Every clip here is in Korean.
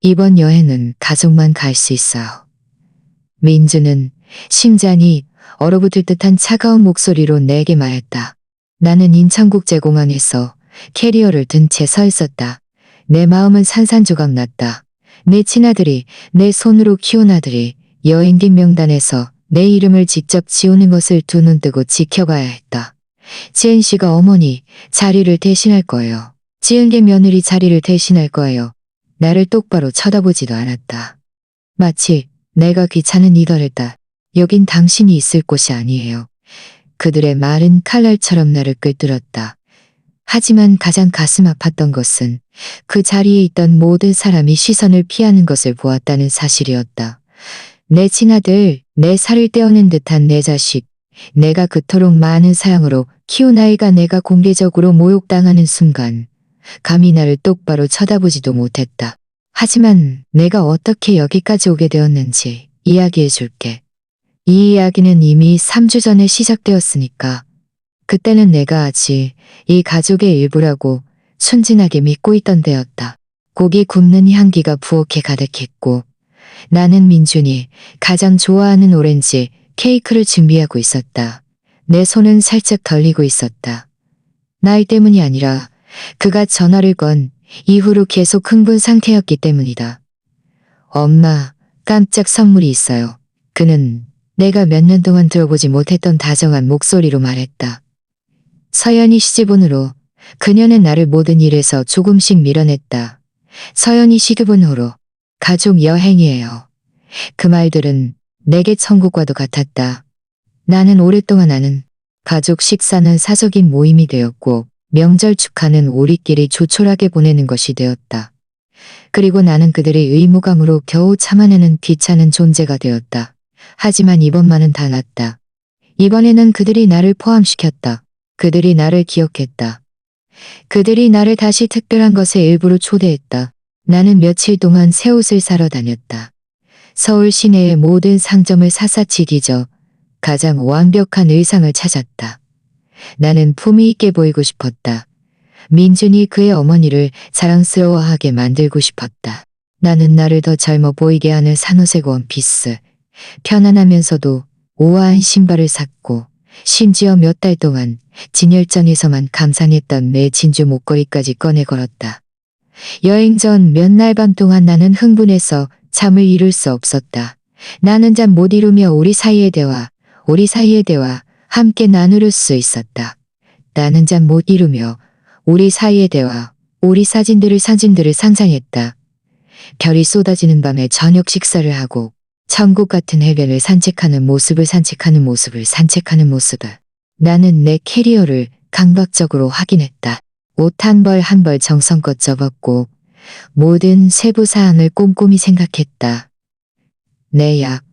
이번 여행은 가족만 갈 수 있어요. 민주는 심장이 얼어붙을 듯한 차가운 목소리로 내게 말했다. 나는 인천국제공항에서 캐리어를 든 채 서 있었다. 내 마음은 산산조각 났다. 내 친아들이, 내 손으로 키운 아들이 여행객 명단에서 내 이름을 직접 지우는 것을 두 눈 뜨고 지켜봐야 했다. 지은 씨가 어머니 자리를 대신할 거예요. 지은 게 며느리 자리를 대신할 거예요. 나를 똑바로 쳐다보지도 않았다. 마치 내가 귀찮은 이더랬다. 여긴 당신이 있을 곳이 아니에요. 그들의 말은 칼날처럼 나를 꿰뚫었다. 하지만 가장 가슴 아팠던 것은 그 자리에 있던 모든 사람이 시선을 피하는 것을 보았다는 사실이었다. 내 친아들, 내 살을 떼어낸 듯한 내 자식, 내가 그토록 많은 사랑으로 키운 아이가 내가 공개적으로 모욕당하는 순간 감히 나를 똑바로 쳐다보지도 못했다. 하지만 내가 어떻게 여기까지 오게 되었는지 이야기해 줄게. 이 이야기는 이미 3주 전에 시작되었으니까 그때는 내가 아직 이 가족의 일부라고 순진하게 믿고 있던 때였다. 고기 굽는 향기가 부엌에 가득했고 나는 민준이 가장 좋아하는 오렌지 케이크를 준비하고 있었다. 내 손은 살짝 떨리고 있었다. 나이 때문이 아니라 그가 전화를 건 이후로 계속 흥분 상태였기 때문이다. 엄마, 깜짝 선물이 있어요. 그는 내가 몇 년 동안 들어보지 못했던 다정한 목소리로 말했다. 서연이 시집온으로 그녀는 나를 모든 일에서 조금씩 밀어냈다. 서연이 시집온 후로 가족 여행이에요. 그 말들은 내게 천국과도 같았다. 나는 오랫동안 아는 가족 식사는 사적인 모임이 되었고 명절 축하는 우리끼리 조촐하게 보내는 것이 되었다. 그리고 나는 그들의 의무감으로 겨우 참아내는 귀찮은 존재가 되었다. 하지만 이번만은 달랐다. 이번에는 그들이 나를 포함시켰다. 그들이 나를 기억했다. 그들이 나를 다시 특별한 것에 일부러 초대했다. 나는 며칠 동안 새 옷을 사러 다녔다. 서울 시내의 모든 상점을 샅샅이 뒤져 가장 완벽한 의상을 찾았다. 나는 품위 있게 보이고 싶었다. 민준이 그의 어머니를 자랑스러워하게 만들고 싶었다. 나는 나를 더 젊어 보이게 하는 산호색 원피스, 편안하면서도 우아한 신발을 샀고 심지어 몇 달 동안 진열장에서만 감상했던 내 진주 목걸이까지 꺼내 걸었다. 여행 전 몇 날 밤 동안 나는 흥분해서 잠을 이룰 수 없었다. 나는 잠 못 이루며 우리 사이의 대화 함께 나누릴 수 있었다. 나는 잠 못 이루며 우리 사이의 대화, 우리 사진들을 상상했다. 별이 쏟아지는 밤에 저녁 식사를 하고 천국 같은 해변을 산책하는 모습을. 나는 내 캐리어를 강박적으로 확인했다. 옷 한 벌 한 벌 정성껏 접었고 모든 세부 사항을 꼼꼼히 생각했다. 내 약,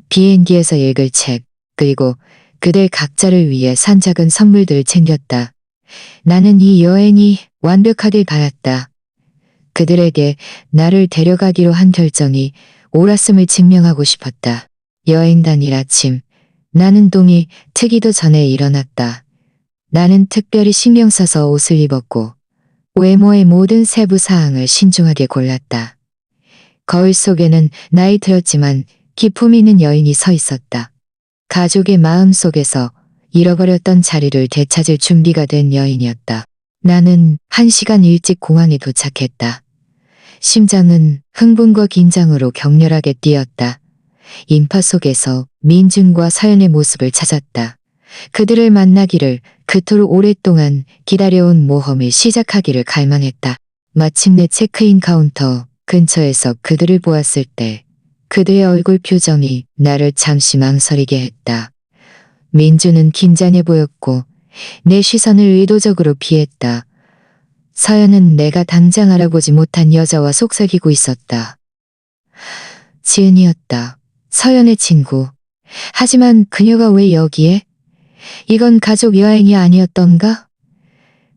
비행기에서 읽을 책, 그리고 그들 각자를 위해 산 작은 선물들을 챙겼다. 나는 이 여행이 완벽하길 바랐다. 그들에게 나를 데려가기로 한 결정이 옳았음을 증명하고 싶었다. 여행 당일 아침, 나는 동이 트기도 전에 일어났다. 나는 특별히 신경 써서 옷을 입었고 외모의 모든 세부 사항을 신중하게 골랐다. 거울 속에는 나이 들었지만 기품 있는 여인이 서 있었다. 가족의 마음 속에서 잃어버렸던 자리를 되찾을 준비가 된 여인이었다. 나는 1시간 일찍 공항에 도착했다. 심장은 흥분과 긴장으로 격렬하게 뛰었다. 인파 속에서 민준과 서연의 모습을 찾았다. 그들을 만나기를 그토록 오랫동안 기다려온 모험을 시작하기를 갈망했다. 마침내 체크인 카운터 근처에서 그들을 보았을 때 그들의 얼굴 표정이 나를 잠시 망설이게 했다. 민준은 긴장해 보였고 내 시선을 의도적으로 피했다. 서연은 내가 당장 알아보지 못한 여자와 속삭이고 있었다. 지은이었다. 서연의 친구. 하지만 그녀가 왜 여기에? 이건 가족 여행이 아니었던가?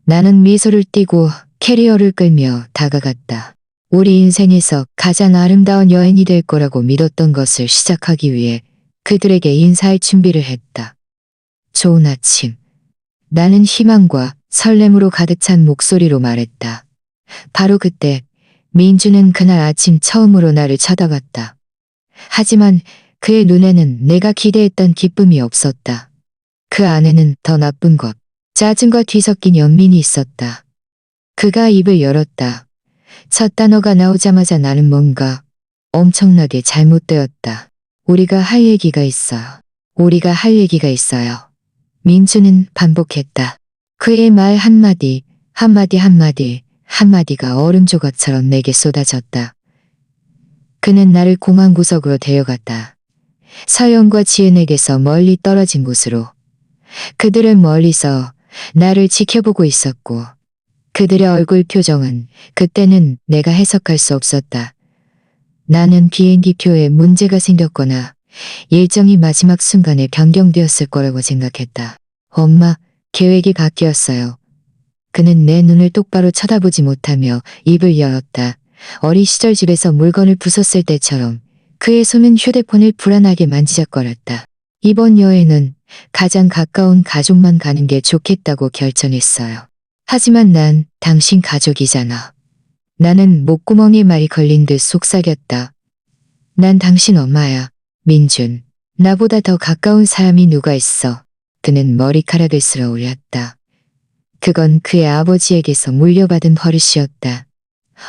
나는 미소를 띠고 캐리어를 끌며 다가갔다. 우리 인생에서 가장 아름다운 여행이 될 거라고 믿었던 것을 시작하기 위해 그들에게 인사할 준비를 했다. 좋은 아침. 나는 희망과 설렘으로 가득 찬 목소리로 말했다. 바로 그때 민주는 그날 아침 처음으로 나를 쳐다봤다. 하지만 그의 눈에는 내가 기대했던 기쁨이 없었다. 그 안에는 더 나쁜 것, 짜증과 뒤섞인 연민이 있었다. 그가 입을 열었다. 첫 단어가 나오자마자 나는 뭔가 엄청나게 잘못되었다. 우리가 할 얘기가 있어요. 우리가 할 얘기가 있어요. 민주는 반복했다. 그의 말 한마디, 한마디가 얼음 조각처럼 내게 쏟아졌다. 그는 나를 공항 구석으로 데려갔다. 서연과 지은에게서 멀리 떨어진 곳으로. 그들은 멀리서 나를 지켜보고 있었고 그들의 얼굴 표정은 그때는 내가 해석할 수 없었다. 나는 비행기표에 문제가 생겼거나 일정이 마지막 순간에 변경되었을 거라고 생각했다. 엄마, 계획이 바뀌었어요. 그는 내 눈을 똑바로 쳐다보지 못하며 입을 열었다. 어린 시절 집에서 물건을 부쉈을 때처럼 그의 손은 휴대폰을 불안하게 만지작거렸다. 이번 여행은 가장 가까운 가족만 가는 게 좋겠다고 결정했어요. 하지만 난 당신 가족이잖아. 나는 목구멍에 말이 걸린 듯 속삭였다. 난 당신 엄마야, 민준. 나보다 더 가까운 사람이 누가 있어. 그는 머리카락을 쓸어 올렸다. 그건 그의 아버지에게서 물려받은 버릇이었다.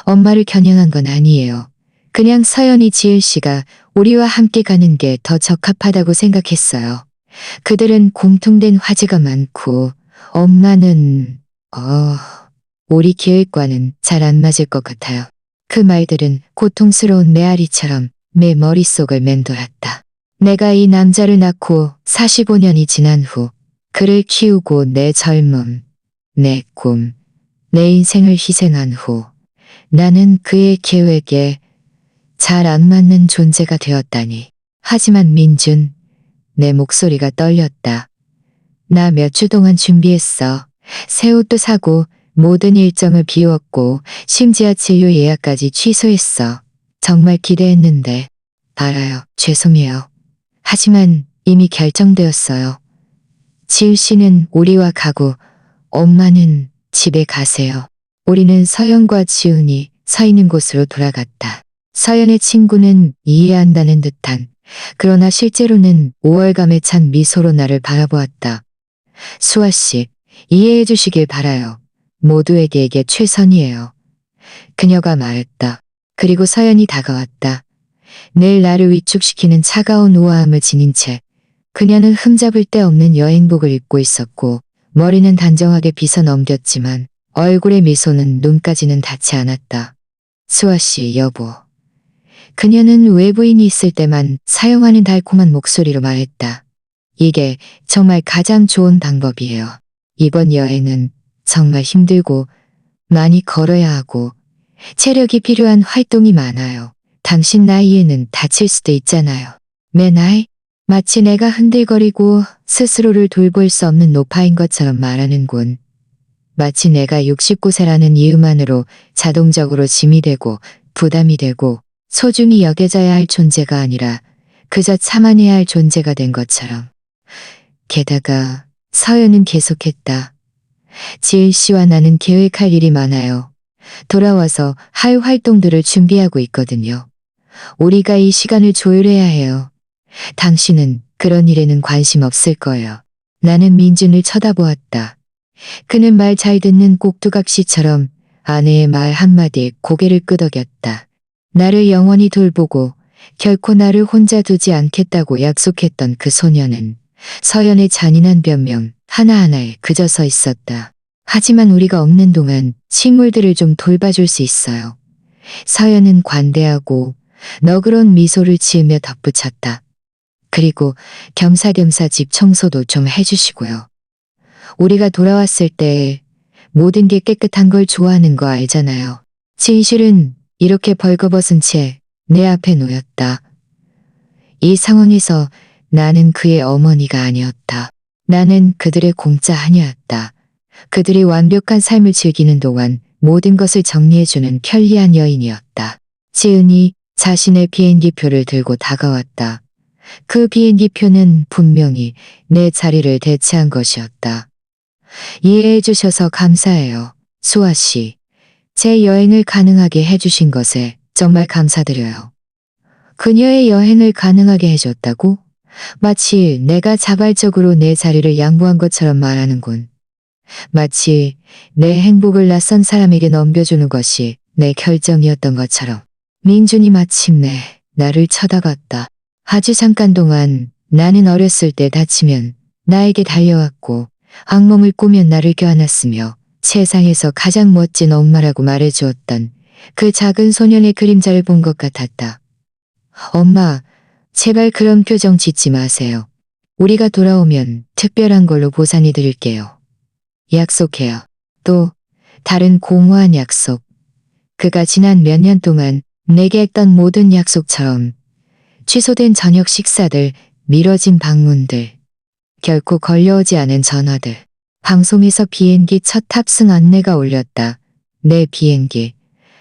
엄마를 겨냥한 건 아니에요. 그냥 서연이 지은 씨가 우리와 함께 가는 게 더 적합하다고 생각했어요. 그들은 공통된 화제가 많고 엄마는 우리 계획과는 잘 안 맞을 것 같아요. 그 말들은 고통스러운 메아리처럼 내 머릿속을 맴돌았다. 내가 이 남자를 낳고 45년이 지난 후 그를 키우고 내 젊음, 내 꿈, 내 인생을 희생한 후 나는 그의 계획에 잘 안 맞는 존재가 되었다니. 하지만 민준, 내 목소리가 떨렸다. 나 몇 주 동안 준비했어. 새 옷도 사고 모든 일정을 비웠고 심지어 진료 예약까지 취소했어. 정말 기대했는데. 알아요. 죄송해요. 하지만 이미 결정되었어요. 지은 씨는 우리와 가고 엄마는 집에 가세요. 우리는 서연과 지은이 서 있는 곳으로 돌아갔다. 서연의 친구는 이해한다는 듯한 그러나 실제로는 우월감에 찬 미소로 나를 바라보았다. 수아 씨, 이해해 주시길 바라요. 모두에게 이게 최선이에요. 그녀가 말했다. 그리고 서연이 다가왔다. 늘 나를 위축시키는 차가운 우아함을 지닌 채 그녀는 흠잡을 데 없는 여행복을 입고 있었고 머리는 단정하게 빗어 넘겼지만 얼굴의 미소는 눈까지는 닿지 않았다. 수아 씨, 여보. 그녀는 외부인이 있을 때만 사용하는 달콤한 목소리로 말했다. 이게 정말 가장 좋은 방법이에요. 이번 여행은 정말 힘들고 많이 걸어야 하고 체력이 필요한 활동이 많아요. 당신 나이에는 다칠 수도 있잖아요. 내 나이? 마치 내가 흔들거리고 스스로를 돌볼 수 없는 노파인 것처럼 말하는군. 마치 내가 69세라는 이유만으로 자동적으로 짐이 되고 부담이 되고 소중히 여겨져야 할 존재가 아니라 그저 참아내야 할 존재가 된 것처럼. 게다가 서연은 계속했다. 지은 씨와 나는 계획할 일이 많아요. 돌아와서 할 활동들을 준비하고 있거든요. 우리가 이 시간을 조율해야 해요. 당신은 그런 일에는 관심 없을 거예요. 나는 민준을 쳐다보았다. 그는 말 잘 듣는 꼭두각시처럼 아내의 말 한마디에 고개를 끄덕였다. 나를 영원히 돌보고 결코 나를 혼자 두지 않겠다고 약속했던 그 소녀는 서연의 잔인한 변명 하나하나에 그저 서 있었다. 하지만 우리가 없는 동안 식물들을 좀 돌봐줄 수 있어요. 서연은 관대하고 너그러운 미소를 지으며 덧붙였다. 그리고 겸사겸사 집 청소도 좀 해주시고요. 우리가 돌아왔을 때 모든 게 깨끗한 걸 좋아하는 거 알잖아요. 진실은 이렇게 벌거벗은 채 내 앞에 놓였다. 이 상황에서 나는 그의 어머니가 아니었다. 나는 그들의 공짜 하녀였다. 그들이 완벽한 삶을 즐기는 동안 모든 것을 정리해주는 편리한 여인이었다. 지은이 자신의 비행기표를 들고 다가왔다. 그 비행기표는 분명히 내 자리를 대체한 것이었다. 이해해 주셔서 감사해요. 수아 씨. 제 여행을 가능하게 해주신 것에 정말 감사드려요. 그녀의 여행을 가능하게 해줬다고? 마치 내가 자발적으로 내 자리를 양보한 것처럼 말하는군. 마치 내 행복을 낯선 사람에게 넘겨주는 것이 내 결정이었던 것처럼. 민준이 마침내 나를 쳐다봤다. 아주 잠깐 동안 나는 어렸을 때 다치면 나에게 달려왔고 악몽을 꾸면 나를 껴안았으며 세상에서 가장 멋진 엄마라고 말해주었던 그 작은 소년의 그림자를 본 것 같았다. 엄마, 제발 그런 표정 짓지 마세요. 우리가 돌아오면 특별한 걸로 보상해 드릴게요. 약속해요. 또 다른 공허한 약속. 그가 지난 몇 년 동안 내게 했던 모든 약속처럼 취소된 저녁 식사들, 미뤄진 방문들, 결코 걸려오지 않은 전화들. 방송에서 비행기 첫 탑승 안내가 울렸다. 내 비행기.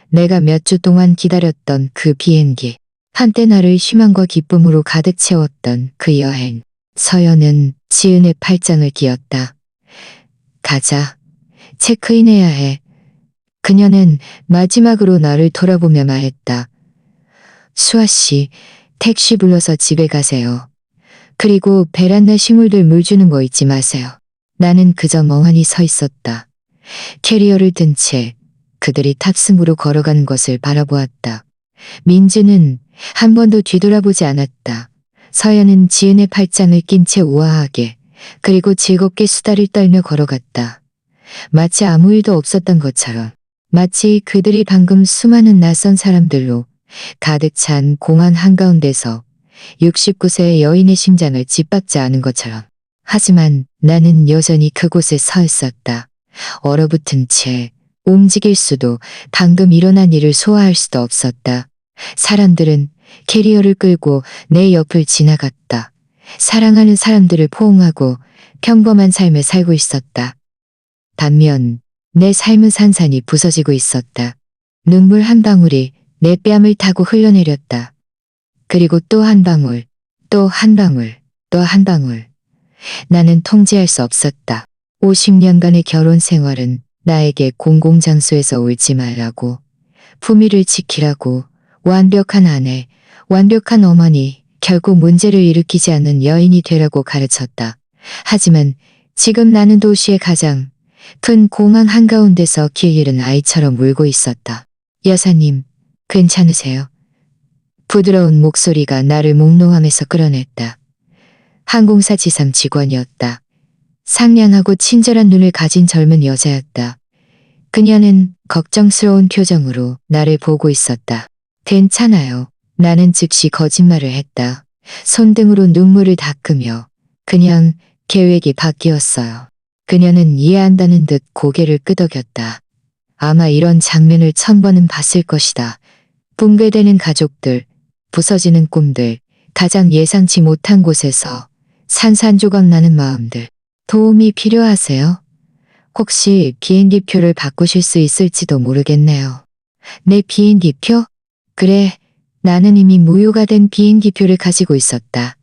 내가 몇 주 동안 기다렸던 그 비행기. 한때 나를 희망과 기쁨으로 가득 채웠던 그 여행. 서연은 지은의 팔짱을 끼었다. 가자. 체크인해야 해. 그녀는 마지막으로 나를 돌아보며 말했다. 수아 씨, 택시 불러서 집에 가세요. 그리고 베란다 식물들 물 주는 거 잊지 마세요. 나는 그저 멍하니 서 있었다. 캐리어를 든 채 그들이 탑승으로 걸어가는 것을 바라보았다. 민주는 한 번도 뒤돌아보지 않았다. 서연은 지은의 팔짱을 낀 채 우아하게 그리고 즐겁게 수다를 떨며 걸어갔다. 마치 아무 일도 없었던 것처럼. 마치 그들이 방금 수많은 낯선 사람들로 가득 찬 공항 한가운데서 69세의 여인의 심장을 짓밟지 않은 것처럼. 하지만 나는 여전히 그곳에 서 있었다. 얼어붙은 채 움직일 수도 방금 일어난 일을 소화할 수도 없었다. 사람들은 캐리어를 끌고 내 옆을 지나갔다. 사랑하는 사람들을 포옹하고 평범한 삶을 살고 있었다. 반면 내 삶은 산산이 부서지고 있었다. 눈물 한 방울이 내 뺨을 타고 흘러내렸다. 그리고 또 한 방울, 또 한 방울, 또 한 방울. 나는 통제할 수 없었다. 50년간의 결혼 생활은 나에게 공공장소에서 울지 말라고, 품위를 지키라고, 완벽한 아내, 완벽한 어머니, 결국 문제를 일으키지 않는 여인이 되라고 가르쳤다. 하지만 지금 나는 도시의 가장 큰 공항 한가운데서 길 잃은 아이처럼 울고 있었다. 여사님, 괜찮으세요? 부드러운 목소리가 나를 몽롱함에서 끌어냈다. 항공사 지상 직원이었다. 상냥하고 친절한 눈을 가진 젊은 여자였다. 그녀는 걱정스러운 표정으로 나를 보고 있었다. 괜찮아요. 나는 즉시 거짓말을 했다. 손등으로 눈물을 닦으며 그냥 계획이 바뀌었어요. 그녀는 이해한다는 듯 고개를 끄덕였다. 아마 이런 장면을 1000번은 봤을 것이다. 붕괴되는 가족들, 부서지는 꿈들, 가장 예상치 못한 곳에서 산산조각 나는 마음들. 도움이 필요하세요? 혹시 비행기표를 바꾸실 수 있을지도 모르겠네요. 내 비행기표? 그래, 나는 이미 무효가 된 비행기표를 가지고 있었다.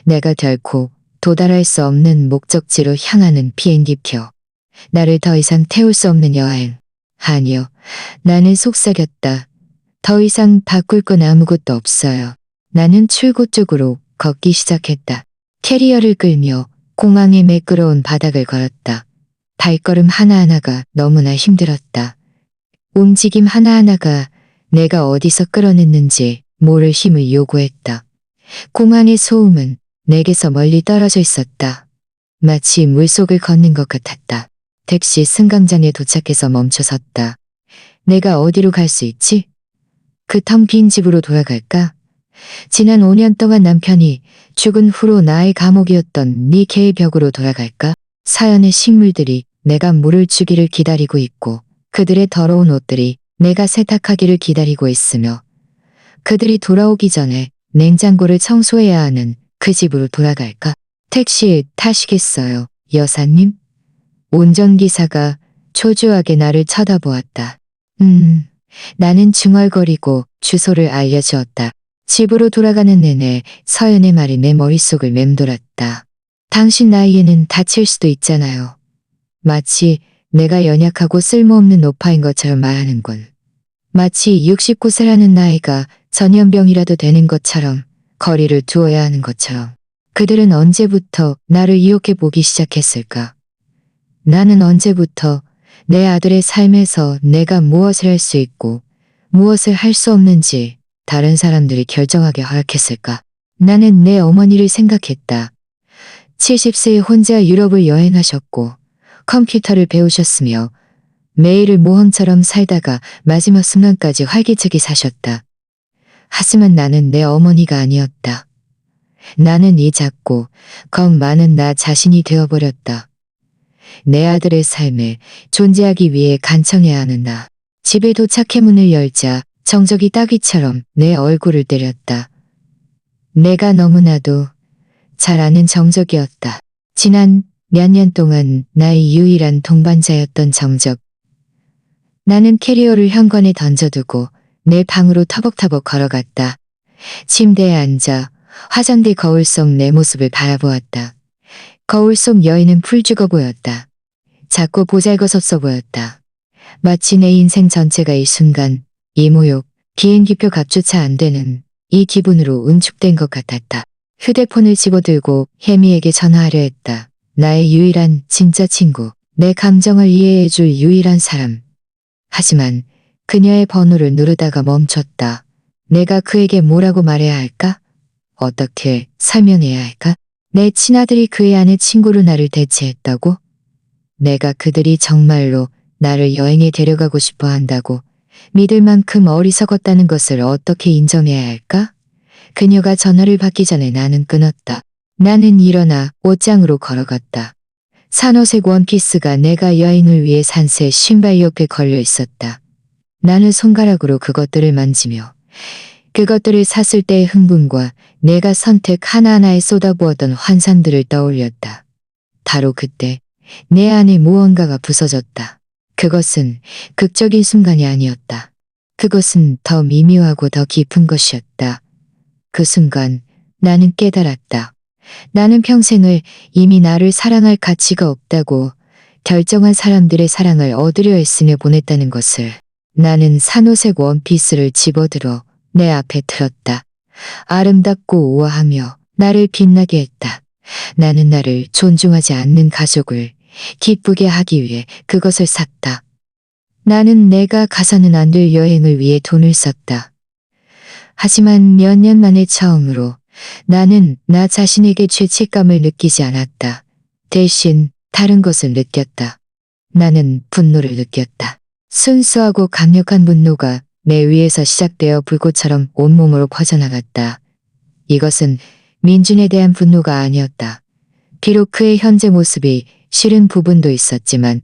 내가 결코 도달할 수 없는 목적지로 향하는 비행기표. 나를 더 이상 태울 수 없는 여행. 아니요, 나는 속삭였다. 더 이상 바꿀 건 아무것도 없어요. 나는 출구 쪽으로 걷기 시작했다. 캐리어를 끌며 공항의 매끄러운 바닥을 걸었다. 발걸음 하나하나가 너무나 힘들었다. 움직임 하나하나가 내가 어디서 끌어냈는지 모를 힘을 요구했다. 공항의 소음은 내게서 멀리 떨어져 있었다. 마치 물속을 걷는 것 같았다. 택시 승강장에 도착해서 멈춰섰다. 내가 어디로 갈 수 있지? 그 텅 빈 집으로 돌아갈까? 지난 5년 동안 남편이 죽은 후로 나의 감옥이었던 니케의 벽으로 돌아갈까? 사연의 식물들이 내가 물을 주기를 기다리고 있고 그들의 더러운 옷들이 내가 세탁하기를 기다리고 있으며 그들이 돌아오기 전에 냉장고를 청소해야 하는 그 집으로 돌아갈까? 택시 타시겠어요, 여사님? 운전기사가 초조하게 나를 쳐다보았다. 나는 중얼거리고 주소를 알려주었다. 집으로 돌아가는 내내 서연의 말이 내 머릿속을 맴돌았다. 당신 나이에는 다칠 수도 있잖아요. 마치 내가 연약하고 쓸모없는 노파인 것처럼 말하는군. 마치 69세라는 나이가 전염병이라도 되는 것처럼 거리를 두어야 하는 것처럼. 그들은 언제부터 나를 이렇게 보기 시작했을까? 나는 언제부터 내 아들의 삶에서 내가 무엇을 할 수 있고 무엇을 할 수 없는지 다른 사람들이 결정하게 허락했을까? 나는 내 어머니를 생각했다. 70세에 혼자 유럽을 여행하셨고 컴퓨터를 배우셨으며 매일을 모험처럼 살다가 마지막 순간까지 활기차게 사셨다. 하지만 나는 내 어머니가 아니었다. 나는 이 작고 겁 많은 나 자신이 되어버렸다. 내 아들의 삶에 존재하기 위해 간청해야 하는 나. 집에 도착해 문을 열자 정적이 따귀처럼 내 얼굴을 때렸다. 내가 너무나도 잘 아는 정적이었다. 지난 몇 년 동안 나의 유일한 동반자였던 정적. 나는 캐리어를 현관에 던져두고 내 방으로 터벅터벅 걸어갔다. 침대에 앉아 화장대 거울 속 내 모습을 바라보았다. 거울 속 여인은 풀죽어 보였다. 작고 보잘것없어 보였다. 마치 내 인생 전체가 이 순간, 이 모욕, 비행기표 값조차 안 되는 이 기분으로 응축된 것 같았다. 휴대폰을 집어들고 혜미에게 전화하려 했다. 나의 유일한 진짜 친구, 내 감정을 이해해줄 유일한 사람. 하지만 그녀의 번호를 누르다가 멈췄다. 내가 그에게 뭐라고 말해야 할까? 어떻게 설명해야 할까? 내 친아들이 그의 아내 친구로 나를 대체했다고? 내가 그들이 정말로 나를 여행에 데려가고 싶어 한다고 믿을 만큼 어리석었다는 것을 어떻게 인정해야 할까? 그녀가 전화를 받기 전에 나는 끊었다. 나는 일어나 옷장으로 걸어갔다. 산호색 원피스가 내가 여행을 위해 산 새 신발 옆에 걸려 있었다. 나는 손가락으로 그것들을 만지며 그것들을 샀을 때의 흥분과 내가 선택 하나하나에 쏟아부었던 환상들을 떠올렸다. 바로 그때 내 안에 무언가가 부서졌다. 그것은 극적인 순간이 아니었다. 그것은 더 미묘하고 더 깊은 것이었다. 그 순간 나는 깨달았다. 나는 평생을 이미 나를 사랑할 가치가 없다고 결정한 사람들의 사랑을 얻으려 했으며 보냈다는 것을. 나는 산호색 원피스를 집어들어 내 앞에 들었다. 아름답고 우아하며 나를 빛나게 했다. 나는 나를 존중하지 않는 가족을 기쁘게 하기 위해 그것을 샀다. 나는 내가 가서는 안 될 여행을 위해 돈을 썼다. 하지만 몇 년 만에 처음으로 나는 나 자신에게 죄책감을 느끼지 않았다. 대신 다른 것을 느꼈다. 나는 분노를 느꼈다. 순수하고 강력한 분노가 내 위에서 시작되어 불꽃처럼 온몸으로 퍼져나갔다. 이것은 민준에 대한 분노가 아니었다. 비록 그의 현재 모습이 싫은 부분도 있었지만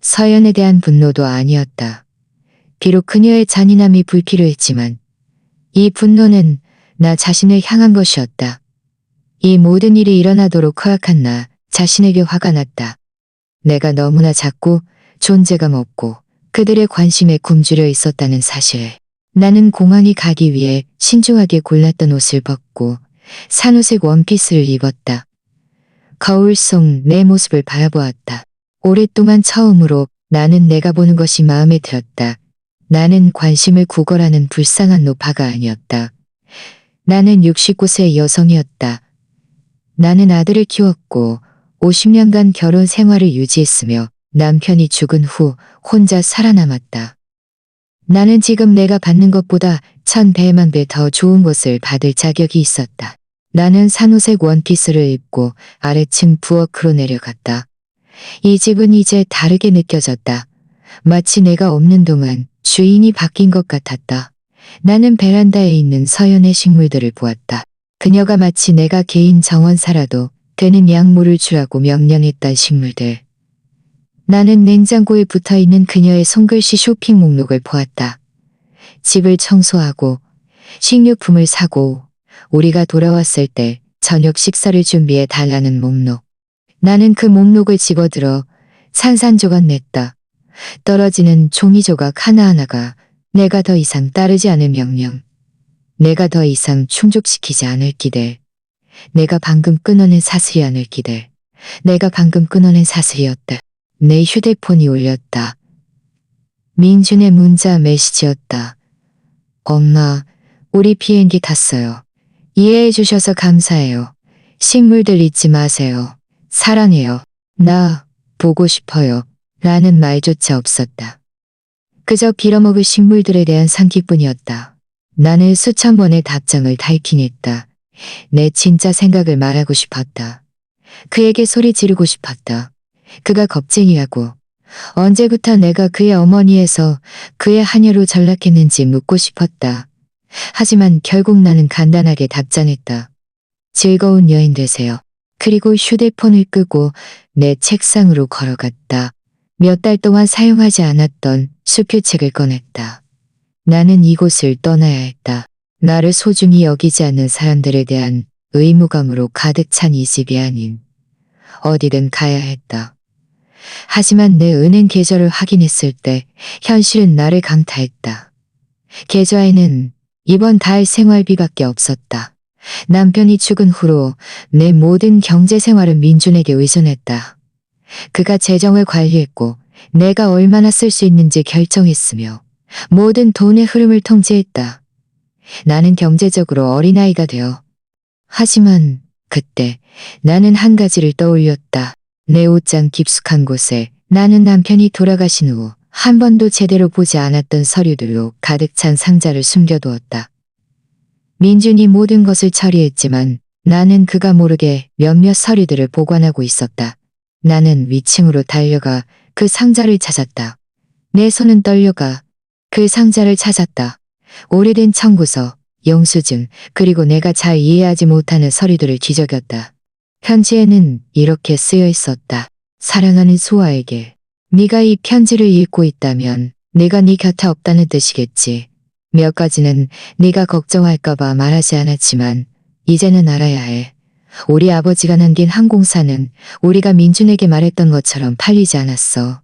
서연에 대한 분노도 아니었다. 비록 그녀의 잔인함이 불필요했지만 이 분노는 나 자신을 향한 것이었다. 이 모든 일이 일어나도록 허락한 나 자신에게 화가 났다. 내가 너무나 작고 존재감 없고 그들의 관심에 굶주려 있었다는 사실. 나는 공항에 가기 위해 신중하게 골랐던 옷을 벗고 산호색 원피스를 입었다. 거울 속 내 모습을 바라보았다. 오랫동안 처음으로 나는 내가 보는 것이 마음에 들었다. 나는 관심을 구걸하는 불쌍한 노파가 아니었다. 나는 69세 여성이었다. 나는 아들을 키웠고 50년간 결혼 생활을 유지했으며 남편이 죽은 후 혼자 살아남았다. 나는 지금 내가 받는 것보다 1000배만 배 더 좋은 것을 받을 자격이 있었다. 나는 산호색 원피스를 입고 아래층 부엌으로 내려갔다. 이 집은 이제 다르게 느껴졌다. 마치 내가 없는 동안 주인이 바뀐 것 같았다. 나는 베란다에 있는 서연의 식물들을 보았다. 그녀가 마치 내가 개인 정원사라도 되는 약물을 주라고 명령했던 식물들. 나는 냉장고에 붙어있는 그녀의 손글씨 쇼핑 목록을 보았다. 집을 청소하고 식료품을 사고 우리가 돌아왔을 때 저녁 식사를 준비해 달라는 목록. 나는 그 목록을 집어들어 산산조각 냈다. 떨어지는 종이조각 하나하나가 내가 더 이상 따르지 않을 명령. 내가 더 이상 충족시키지 않을 기대. 내가 방금 끊어낸 사슬이 않을 기대. 내가 방금 끊어낸 사슬이었다. 내 휴대폰이 울렸다. 민준의 문자 메시지였다. 엄마, 우리 비행기 탔어요. 이해해 주셔서 감사해요. 식물들 잊지 마세요. 사랑해요. 나 보고 싶어요. 라는 말조차 없었다. 그저 빌어먹을 식물들에 대한 상기뿐이었다. 나는 수천 번의 답장을 타이핑했다. 내 진짜 생각을 말하고 싶었다. 그에게 소리 지르고 싶었다. 그가 겁쟁이라고. 언제부터 내가 그의 어머니에서 그의 하녀로 전락했는지 묻고 싶었다. 하지만 결국 나는 간단하게 답장했다. 즐거운 여행 되세요. 그리고 휴대폰을 끄고 내 책상으로 걸어갔다. 몇 달 동안 사용하지 않았던 수표책을 꺼냈다. 나는 이곳을 떠나야 했다. 나를 소중히 여기지 않는 사람들에 대한 의무감으로 가득 찬 이 집이 아닌 어디든 가야 했다. 하지만 내 은행 계좌를 확인했을 때 현실은 나를 강타했다. 계좌에는 이번 달 생활비밖에 없었다. 남편이 죽은 후로 내 모든 경제 생활은 민준에게 의존했다. 그가 재정을 관리했고 내가 얼마나 쓸 수 있는지 결정했으며 모든 돈의 흐름을 통제했다. 나는 경제적으로 어린아이가 되어. 하지만 그때 나는 한 가지를 떠올렸다. 내 옷장 깊숙한 곳에 나는 남편이 돌아가신 후 한 번도 제대로 보지 않았던 서류들로 가득 찬 상자를 숨겨두었다. 민준이 모든 것을 처리했지만 나는 그가 모르게 몇몇 서류들을 보관하고 있었다. 나는 위층으로 달려가 그 상자를 찾았다. 내 손은 떨려가 그 상자를 찾았다. 오래된 청구서, 영수증, 그리고 내가 잘 이해하지 못하는 서류들을 뒤적였다. 편지에는 이렇게 쓰여 있었다. 사랑하는 수아에게. 네가 이 편지를 읽고 있다면 내가 네 곁에 없다는 뜻이겠지. 몇 가지는 네가 걱정할까봐 말하지 않았지만 이제는 알아야 해. 우리 아버지가 남긴 항공사는 우리가 민준에게 말했던 것처럼 팔리지 않았어.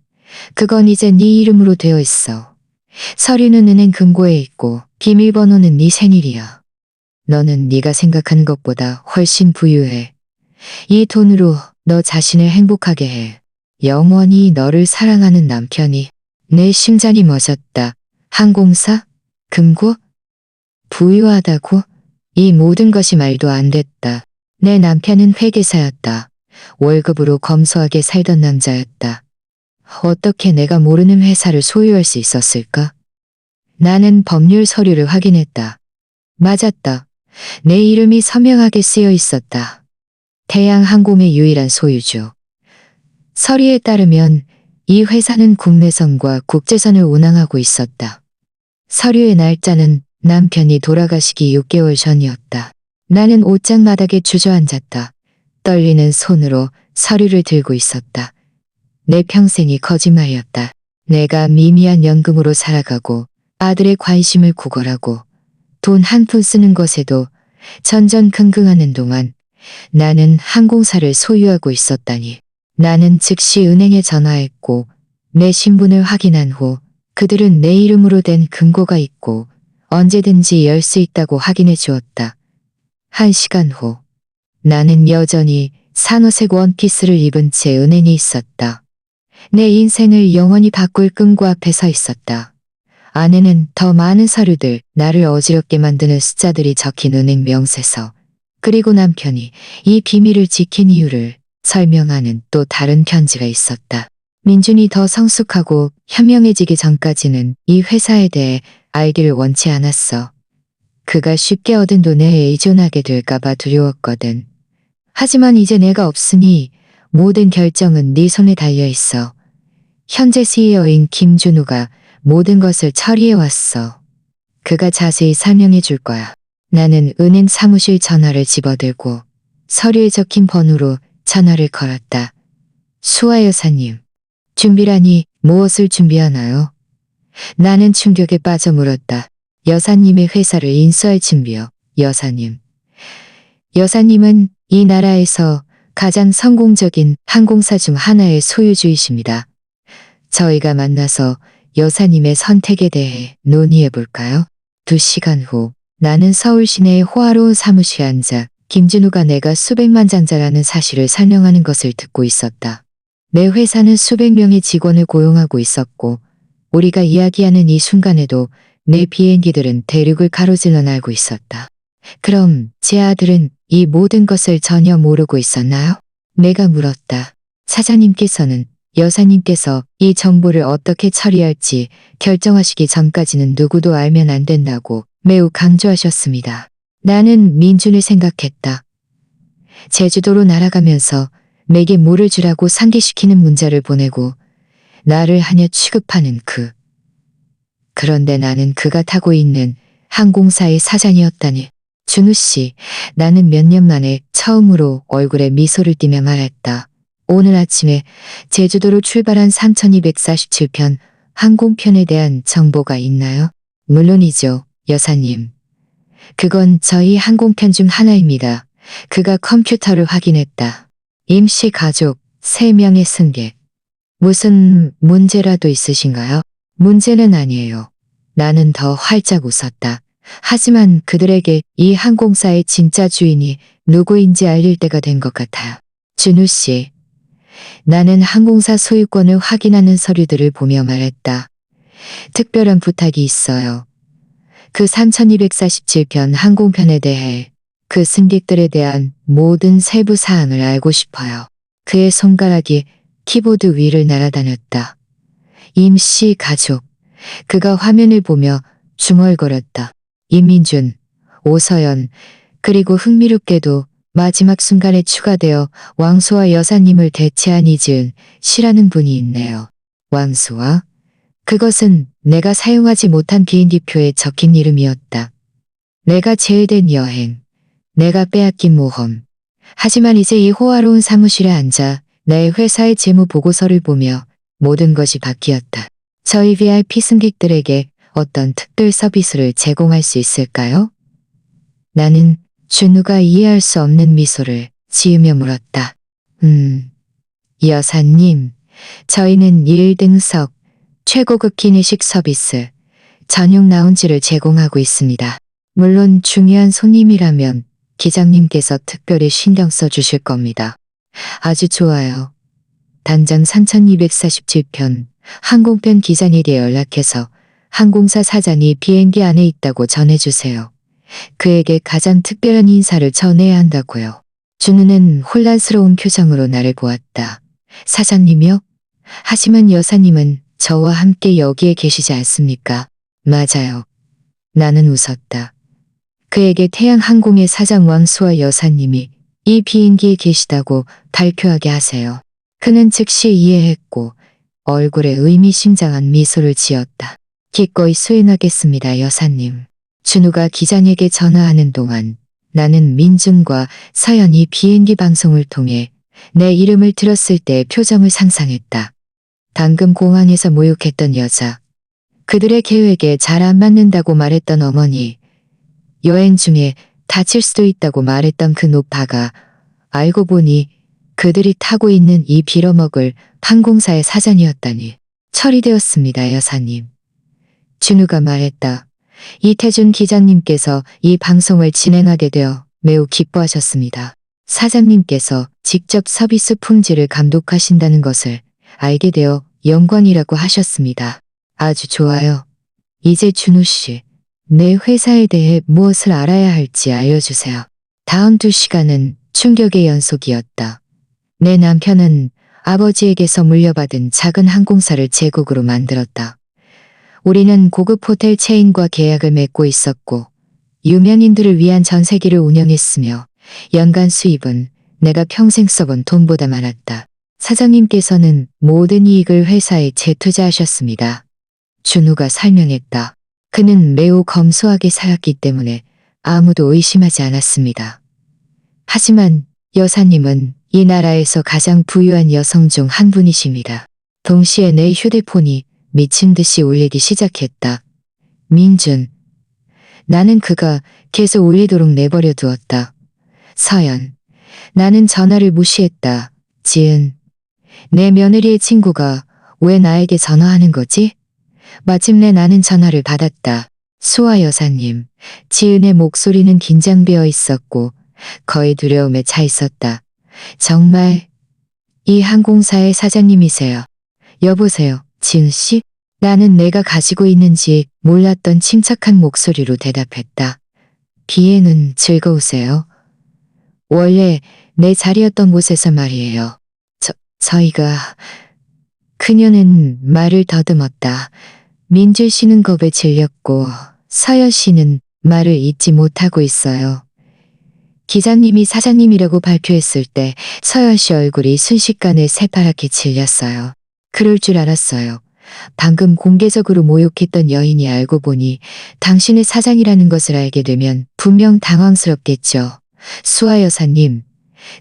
그건 이제 네 이름으로 되어 있어. 서류는 은행 금고에 있고 비밀번호는 네 생일이야. 너는 네가 생각하는 것보다 훨씬 부유해. 이 돈으로 너 자신을 행복하게 해. 영원히 너를 사랑하는 남편이. 내 심장이 멎었다. 항공사? 금고? 부유하다고? 이 모든 것이 말도 안 됐다. 내 남편은 회계사였다. 월급으로 검소하게 살던 남자였다. 어떻게 내가 모르는 회사를 소유할 수 있었을까? 나는 법률 서류를 확인했다. 맞았다. 내 이름이 서명하게 쓰여 있었다. 대양항공의 유일한 소유주. 서류에 따르면 이 회사는 국내선과 국제선을 운항하고 있었다. 서류의 날짜는 남편이 돌아가시기 6개월 전이었다. 나는 옷장 바닥에 주저앉았다. 떨리는 손으로 서류를 들고 있었다. 내 평생이 거짓말이었다. 내가 미미한 연금으로 살아가고 아들의 관심을 구걸하고 돈 한 푼 쓰는 것에도 전전긍긍하는 동안 나는 항공사를 소유하고 있었다니. 나는 즉시 은행에 전화했고 내 신분을 확인한 후 그들은 내 이름으로 된 금고가 있고 언제든지 열 수 있다고 확인해 주었다. 1시간 후 나는 여전히 산호색 원피스를 입은 채 은행에 있었다. 내 인생을 영원히 바꿀 금고 앞에 서 있었다. 안에는 더 많은 서류들, 나를 어지럽게 만드는 숫자들이 적힌 은행 명세서, 그리고 남편이 이 비밀을 지킨 이유를 설명하는 또 다른 편지가 있었다. 민준이 더 성숙하고 현명해지기 전까지는 이 회사에 대해 알기를 원치 않았어. 그가 쉽게 얻은 돈에 의존하게 될까봐 두려웠거든. 하지만 이제 내가 없으니 모든 결정은 네 손에 달려있어. 현재 CEO인 김준우가 모든 것을 처리해왔어. 그가 자세히 설명해 줄 거야. 나는 은행 사무실 전화를 집어들고 서류에 적힌 번호로 전화를 걸었다. 수아 여사님, 준비라니 무엇을 준비하나요? 나는 충격에 빠져 물었다. 여사님의 회사를 인수할 준비요, 여사님. 여사님은 이 나라에서 가장 성공적인 항공사 중 하나의 소유주이십니다. 저희가 만나서 여사님의 선택에 대해 논의해 볼까요? 2시간 후 나는 서울 시내의 호화로운 사무실에 앉아 김준우가 내가 수백만 장자라는 사실을 설명하는 것을 듣고 있었다. 내 회사는 수백 명의 직원을 고용하고 있었고 우리가 이야기하는 이 순간에도 내 비행기들은 대륙을 가로질러 날고 있었다. 그럼 제 아들은 이 모든 것을 전혀 모르고 있었나요? 내가 물었다. 사장님께서는 여사님께서 이 정보를 어떻게 처리할지 결정하시기 전까지는 누구도 알면 안 된다고 매우 강조하셨습니다. 나는 민준을 생각했다. 제주도로 날아가면서 내게 물을 주라고 상기시키는 문자를 보내고 나를 하냐 취급하는 그런데 나는 그가 타고 있는 항공사의 사장이었다니. 준우 씨, 나는 몇 년 만에 처음으로 얼굴에 미소를 띠며 말했다. 오늘 아침에 제주도로 출발한 3247편 항공편에 대한 정보가 있나요? 물론이죠, 여사님. 그건 저희 항공편 중 하나입니다. 그가 컴퓨터를 확인했다. 임시 가족 3명의 승객. 무슨 문제라도 있으신가요? 문제는 아니에요. 나는 더 활짝 웃었다. 하지만 그들에게 이 항공사의 진짜 주인이 누구인지 알릴 때가 된 것 같아요. 준우 씨, 나는 항공사 소유권을 확인하는 서류들을 보며 말했다. 특별한 부탁이 있어요. 그 3247편 항공편에 대해 그 승객들에 대한 모든 세부 사항을 알고 싶어요. 그의 손가락이 키보드 위를 날아다녔다. 임시 가족. 그가 화면을 보며 중얼거렸다. 이민준, 오서연, 그리고 흥미롭게도 마지막 순간에 추가되어 왕수와 여사님을 대체한 이지은 씨라는 분이 있네요. 왕수와? 그것은 내가 사용하지 못한 비행기표에 적힌 이름이었다. 내가 제외된 여행, 내가 빼앗긴 모험. 하지만 이제 이 호화로운 사무실에 앉아 내 회사의 재무 보고서를 보며 모든 것이 바뀌었다. 저희 VIP 승객들에게 어떤 특별 서비스를 제공할 수 있을까요? 나는 준우가 이해할 수 없는 미소를 지으며 물었다. 여사님, 저희는 1등석 최고급 기내식 서비스 전용 라운지를 제공하고 있습니다. 물론 중요한 손님이라면 기장님께서 특별히 신경 써주실 겁니다. 아주 좋아요. 단장 3247편 항공편 기장에게 연락해서 항공사 사장이 비행기 안에 있다고 전해주세요. 그에게 가장 특별한 인사를 전해야 한다고요. 준우는 혼란스러운 표정으로 나를 보았다. 사장님이요? 하지만 여사님은 저와 함께 여기에 계시지 않습니까? 맞아요. 나는 웃었다. 그에게 태양항공의 사장 왕수와 여사님이 이 비행기에 계시다고 발표하게 하세요. 그는 즉시 이해했고 얼굴에 의미심장한 미소를 지었다. 기꺼이 수행하겠습니다, 여사님. 준우가 기장에게 전화하는 동안 나는 민준과 서연이 비행기 방송을 통해 내 이름을 들었을 때 표정을 상상했다. 방금 공항에서 모욕했던 여자, 그들의 계획에 잘 안 맞는다고 말했던 어머니, 여행 중에 다칠 수도 있다고 말했던 그 노파가 알고 보니 그들이 타고 있는 이 빌어먹을 항공사의 사장이었다니. 처리되었습니다, 여사님. 준우가 말했다. 이태준 기자님께서 이 방송을 진행하게 되어 매우 기뻐하셨습니다. 사장님께서 직접 서비스 품질을 감독하신다는 것을 알게 되어 영광이라고 하셨습니다. 아주 좋아요. 이제 준우 씨, 내 회사에 대해 무엇을 알아야 할지 알려주세요. 다음 2시간은 충격의 연속이었다. 내 남편은 아버지에게서 물려받은 작은 항공사를 제국으로 만들었다. 우리는 고급 호텔 체인과 계약을 맺고 있었고 유명인들을 위한 전세기를 운영했으며 연간 수입은 내가 평생 써본 돈보다 많았다. 사장님께서는 모든 이익을 회사에 재투자하셨습니다. 준우가 설명했다. 그는 매우 검소하게 살았기 때문에 아무도 의심하지 않았습니다. 하지만 여사님은 이 나라에서 가장 부유한 여성 중 한 분이십니다. 동시에 내 휴대폰이 미친 듯이 울리기 시작했다. 민준. 나는 그가 계속 울리도록 내버려 두었다. 서연. 나는 전화를 무시했다. 지은. 내 며느리의 친구가 왜 나에게 전화하는 거지? 마침내 나는 전화를 받았다. 수아 여사님. 지은의 목소리는 긴장되어 있었고 거의 두려움에 차 있었다. 정말 이 항공사의 사장님이세요. 여보세요, 지은 씨? 나는 내가 가지고 있는지 몰랐던 침착한 목소리로 대답했다. 비행은 즐거우세요? 원래 내 자리였던 곳에서 말이에요. 저희가... 그녀는 말을 더듬었다. 민주 씨는 겁에 질렸고 서연 씨는 말을 잇지 못하고 있어요. 기장님이 사장님이라고 발표했을 때 서연 씨 얼굴이 순식간에 새파랗게 질렸어요. 그럴 줄 알았어요. 방금 공개적으로 모욕했던 여인이 알고 보니 당신의 사장이라는 것을 알게 되면 분명 당황스럽겠죠. 수아 여사님,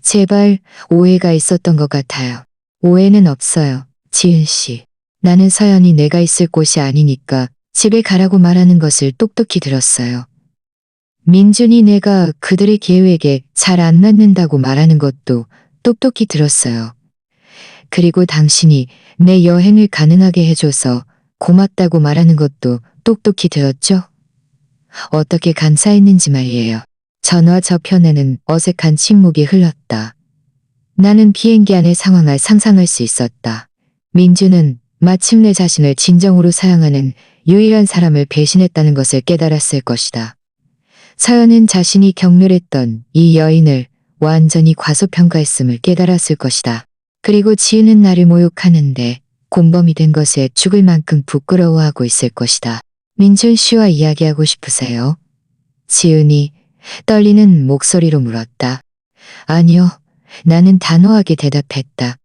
제발 오해가 있었던 것 같아요. 오해는 없어요. 지은 씨. 나는 서연이 내가 있을 곳이 아니니까 집에 가라고 말하는 것을 똑똑히 들었어요. 민준이 내가 그들의 계획에 잘 안 맞는다고 말하는 것도 똑똑히 들었어요. 그리고 당신이 내 여행을 가능하게 해줘서 고맙다고 말하는 것도 똑똑히 들었죠? 어떻게 감사했는지 말이에요. 전화 저편에는 어색한 침묵이 흘렀다. 나는 비행기 안의 상황을 상상할 수 있었다. 민주는 마침내 자신을 진정으로 사랑하는 유일한 사람을 배신했다는 것을 깨달았을 것이다. 서연은 자신이 경멸했던 이 여인을 완전히 과소평가했음을 깨달았을 것이다. 그리고 지은은 나를 모욕하는데 공범이 된 것에 죽을 만큼 부끄러워하고 있을 것이다. 민준 씨와 이야기하고 싶으세요? 지은이 떨리는 목소리로 물었다. 아니요. 나는 단호하게 대답했다.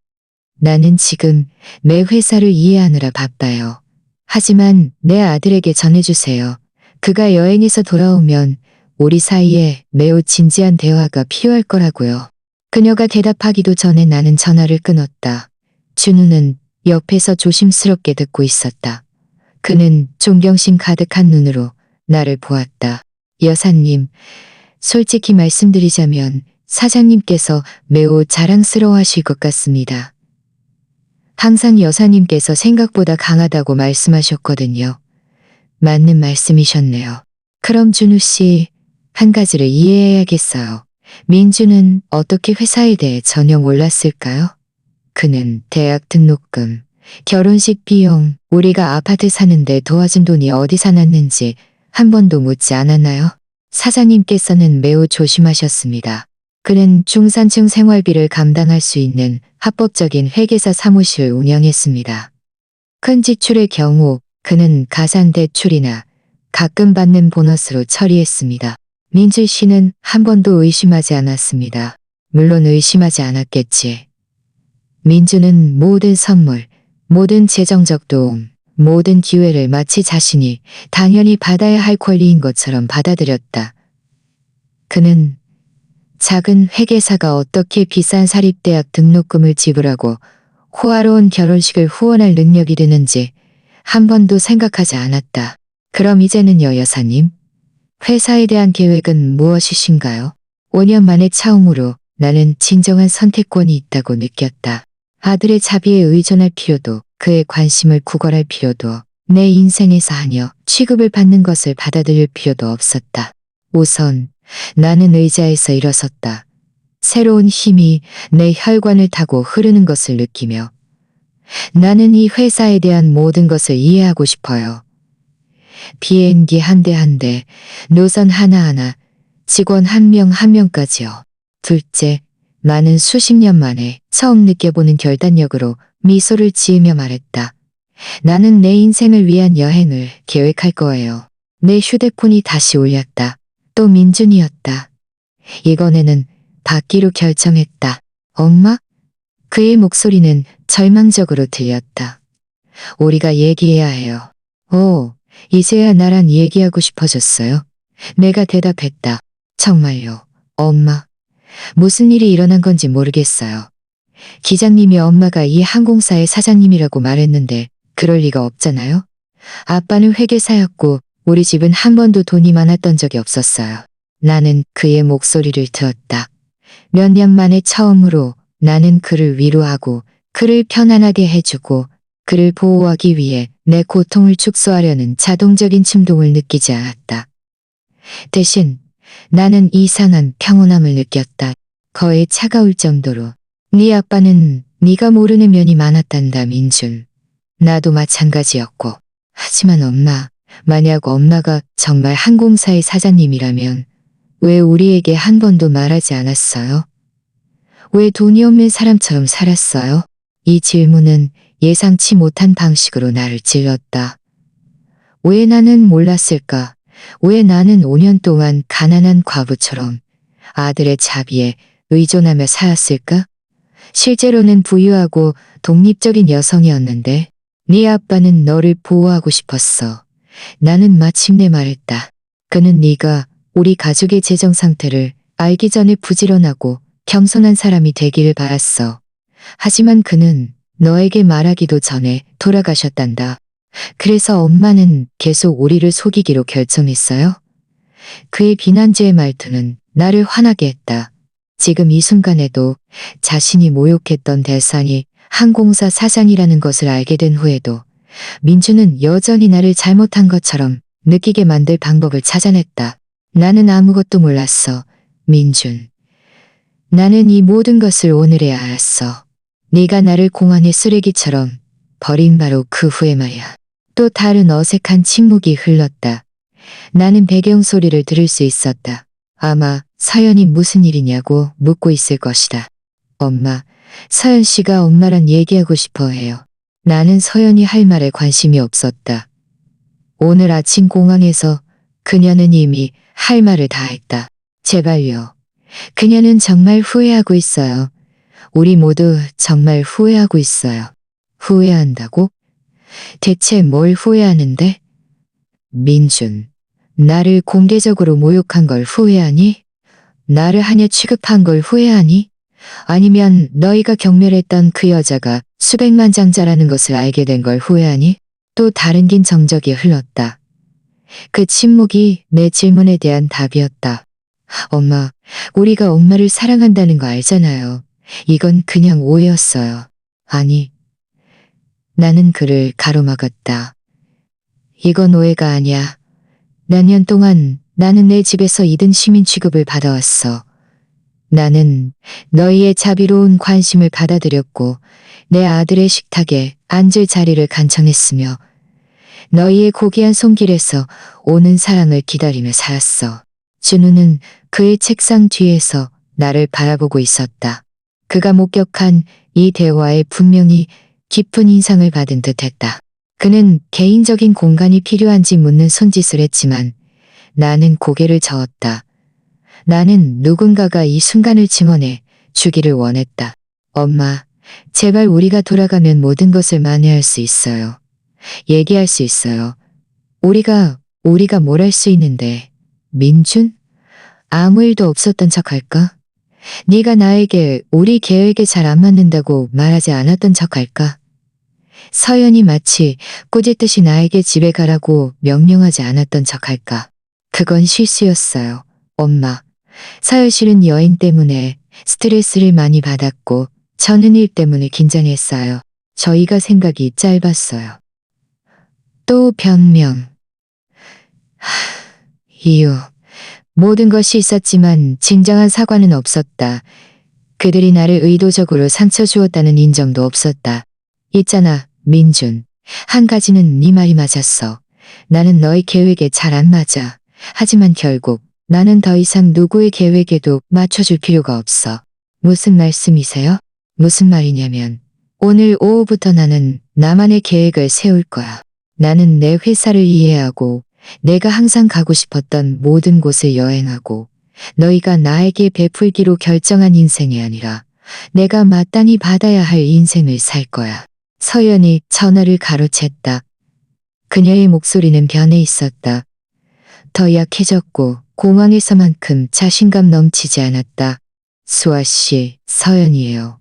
나는 지금 내 회사를 이해하느라 바빠요. 하지만 내 아들에게 전해주세요. 그가 여행에서 돌아오면 우리 사이에 매우 진지한 대화가 필요할 거라고요. 그녀가 대답하기도 전에 나는 전화를 끊었다. 준우는 옆에서 조심스럽게 듣고 있었다. 그는 존경심 가득한 눈으로 나를 보았다. 여사님, 솔직히 말씀드리자면 사장님께서 매우 자랑스러워하실 것 같습니다. 항상 여사님께서 생각보다 강하다고 말씀하셨거든요. 맞는 말씀이셨네요. 그럼 준우 씨, 한 가지를 이해해야겠어요. 민주는 어떻게 회사에 대해 전혀 몰랐을까요? 그는 대학 등록금, 결혼식 비용, 우리가 아파트 사는데 도와준 돈이 어디서 났는지 한 번도 묻지 않았나요? 사장님께서는 매우 조심하셨습니다. 그는 중산층 생활비를 감당할 수 있는 합법적인 회계사 사무실을 운영했습니다. 큰 지출의 경우 그는 가산대출이나 가끔 받는 보너스로 처리했습니다. 민주 씨는 한 번도 의심하지 않았습니다. 물론 의심하지 않았겠지. 민주는 모든 선물, 모든 재정적 도움, 모든 기회를 마치 자신이 당연히 받아야 할 권리인 것처럼 받아들였다. 그는 작은 회계사가 어떻게 비싼 사립대학 등록금을 지불하고 호화로운 결혼식을 후원할 능력이 되는지 한 번도 생각하지 않았다. 그럼 이제는요, 여사님? 회사에 대한 계획은 무엇이신가요? 5년 만에 처음으로 나는 진정한 선택권이 있다고 느꼈다. 아들의 자비에 의존할 필요도, 그의 관심을 구걸할 필요도, 내 인생에서 하녀 취급을 받는 것을 받아들일 필요도 없었다. 우선 나는 의자에서 일어섰다. 새로운 힘이 내 혈관을 타고 흐르는 것을 느끼며 나는 이 회사에 대한 모든 것을 이해하고 싶어요. 비행기 한 대 한 대, 노선 하나하나, 직원 한 명 한 명까지요. 둘째, 나는 수십 년 만에 처음 느껴보는 결단력으로 미소를 지으며 말했다. 나는 내 인생을 위한 여행을 계획할 거예요. 내 휴대폰이 다시 울렸다. 또 민준이었다. 이번에는 받기로 결정했다. 엄마? 그의 목소리는 절망적으로 들렸다. 우리가 얘기해야 해요. 오, 이제야 나랑 얘기하고 싶어졌어요. 내가 대답했다. 정말요, 엄마. 무슨 일이 일어난 건지 모르겠어요. 기장님이 엄마가 이 항공사의 사장님이라고 말했는데 그럴 리가 없잖아요. 아빠는 회계사였고 우리 집은 한 번도 돈이 많았던 적이 없었어요. 나는 그의 목소리를 들었다. 몇 년 만에 처음으로 나는 그를 위로하고 그를 편안하게 해주고 그를 보호하기 위해 내 고통을 축소하려는 자동적인 충동을 느끼지 않았다. 대신 나는 이상한 평온함을 느꼈다. 거의 차가울 정도로. 네 아빠는 네가 모르는 면이 많았단다, 민준. 나도 마찬가지였고. 하지만 엄마, 만약 엄마가 정말 항공사의 사장님이라면 왜 우리에게 한 번도 말하지 않았어요? 왜 돈이 없는 사람처럼 살았어요? 이 질문은 예상치 못한 방식으로 나를 찔렀다. 왜 나는 몰랐을까? 왜 나는 5년 동안 가난한 과부처럼 아들의 자비에 의존하며 살았을까? 실제로는 부유하고 독립적인 여성이었는데 네 아빠는 너를 보호하고 싶었어. 나는 마침내 말했다. 그는 네가 우리 가족의 재정 상태를 알기 전에 부지런하고 겸손한 사람이 되기를 바랐어. 하지만 그는 너에게 말하기도 전에 돌아가셨단다. 그래서 엄마는 계속 우리를 속이기로 결정했어요. 그의 비난제의 말투는 나를 화나게 했다. 지금 이 순간에도 자신이 모욕했던 대상이 항공사 사장이라는 것을 알게 된 후에도 민주는 여전히 나를 잘못한 것처럼 느끼게 만들 방법을 찾아냈다. 나는 아무것도 몰랐어. 민준. 나는 이 모든 것을 오늘에야 알았어. 네가 나를 공항의 쓰레기처럼 버린 바로 그 후에 말이야. 또 다른 어색한 침묵이 흘렀다. 나는 배경 소리를 들을 수 있었다. 아마 서연이 무슨 일이냐고 묻고 있을 것이다. 엄마, 서연 씨가 엄마랑 얘기하고 싶어 해요. 나는 서연이 할 말에 관심이 없었다. 오늘 아침 공항에서 그녀는 이미 할 말을 다 했다. 제발요. 그녀는 정말 후회하고 있어요. 우리 모두 정말 후회하고 있어요. 후회한다고? 대체 뭘 후회하는데? 민준, 나를 공개적으로 모욕한 걸 후회하니? 나를 하냐 취급한 걸 후회하니? 아니면 너희가 경멸했던 그 여자가 수백만 장자라는 것을 알게 된 걸 후회하니? 또 다른 긴 정적이 흘렀다. 그 침묵이 내 질문에 대한 답이었다. 엄마, 우리가 엄마를 사랑한다는 거 알잖아요. 이건 그냥 오해였어요. 아니, 나는 그를 가로막았다. 이건 오해가 아니야. 몇 년 동안 나는 내 집에서 2등 시민 취급을 받아왔어. 나는 너희의 자비로운 관심을 받아들였고 내 아들의 식탁에 앉을 자리를 간청했으며 너희의 고귀한 손길에서 오는 사랑을 기다리며 살았어. 준우는 그의 책상 뒤에서 나를 바라보고 있었다. 그가 목격한 이 대화에 분명히 깊은 인상을 받은 듯했다. 그는 개인적인 공간이 필요한지 묻는 손짓을 했지만 나는 고개를 저었다. 나는 누군가가 이 순간을 증언해 주기를 원했다. 엄마, 제발 우리가 돌아가면 모든 것을 만회할 수 있어요. 얘기할 수 있어요. 우리가 뭘 할 수 있는데. 민준? 아무 일도 없었던 척할까? 네가 나에게 우리 계획에 잘 안 맞는다고 말하지 않았던 척할까? 서연이 마치 꾸짖듯이 나에게 집에 가라고 명령하지 않았던 척할까? 그건 실수였어요. 엄마. 서연 씨는 여행 때문에 스트레스를 많이 받았고 저는 일 때문에 긴장했어요. 저희가 생각이 짧았어요. 또 변명. 이유. 모든 것이 있었지만 진정한 사과는 없었다. 그들이 나를 의도적으로 상처 주었다는 인정도 없었다. 있잖아, 민준. 한 가지는 네 말이 맞았어. 나는 너의 계획에 잘 안 맞아. 하지만 결국 나는 더 이상 누구의 계획에도 맞춰줄 필요가 없어. 무슨 말씀이세요? 무슨 말이냐면 오늘 오후부터 나는 나만의 계획을 세울 거야. 나는 내 회사를 이해하고 내가 항상 가고 싶었던 모든 곳을 여행하고 너희가 나에게 베풀기로 결정한 인생이 아니라 내가 마땅히 받아야 할 인생을 살 거야. 서연이 전화를 가로챘다. 그녀의 목소리는 변해 있었다. 더 약해졌고 공항에서만큼 자신감 넘치지 않았다. 수아 씨, 서연이에요.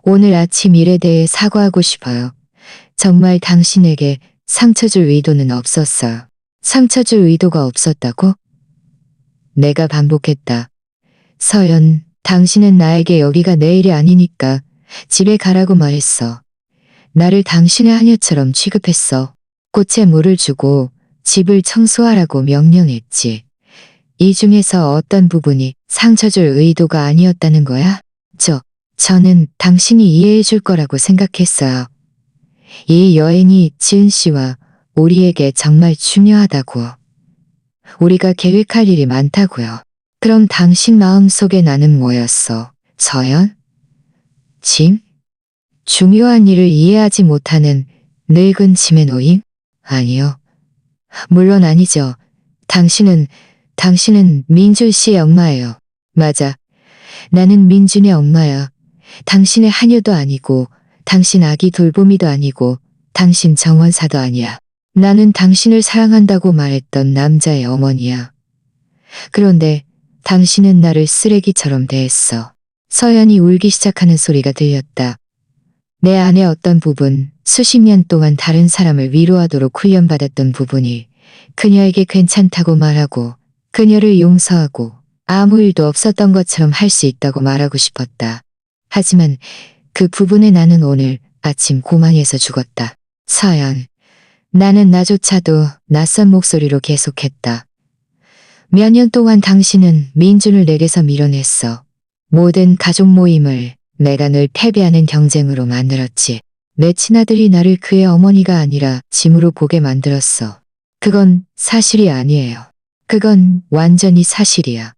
오늘 아침 일에 대해 사과하고 싶어요. 정말 당신에게 상처 줄 의도는 없었어요. 상처 줄 의도가 없었다고? 내가 반복했다. 서연, 당신은 나에게 여기가 내 일이 아니니까 집에 가라고 말했어. 나를 당신의 하녀처럼 취급했어. 꽃에 물을 주고 집을 청소하라고 명령했지. 이 중에서 어떤 부분이 상처 줄 의도가 아니었다는 거야? 저는 당신이 이해해 줄 거라고 생각했어요. 이 여행이 지은 씨와 우리에게 정말 중요하다고. 우리가 계획할 일이 많다고요. 그럼 당신 마음속에 나는 뭐였어? 서연? 짐? 중요한 일을 이해하지 못하는 늙은 짐의 노임? 아니요. 물론 아니죠. 당신은 민준 씨의 엄마예요. 맞아. 나는 민준의 엄마야. 당신의 하녀도 아니고, 당신 아기 돌보미도 아니고, 당신 정원사도 아니야. 나는 당신을 사랑한다고 말했던 남자의 어머니야. 그런데 당신은 나를 쓰레기처럼 대했어. 서연이 울기 시작하는 소리가 들렸다. 내 안의 어떤 부분, 수십 년 동안 다른 사람을 위로하도록 훈련받았던 부분이 그녀에게 괜찮다고 말하고 그녀를 용서하고 아무 일도 없었던 것처럼 할 수 있다고 말하고 싶었다. 하지만 그 부분에 나는 오늘 아침 고만에서 죽었다. 서연. 나는 나조차도 낯선 목소리로 계속했다. 몇 년 동안 당신은 민준을 내게서 밀어냈어. 모든 가족 모임을 내가 늘 패배하는 경쟁으로 만들었지. 내 친아들이 나를 그의 어머니가 아니라 짐으로 보게 만들었어. 그건 사실이 아니에요. 그건 완전히 사실이야.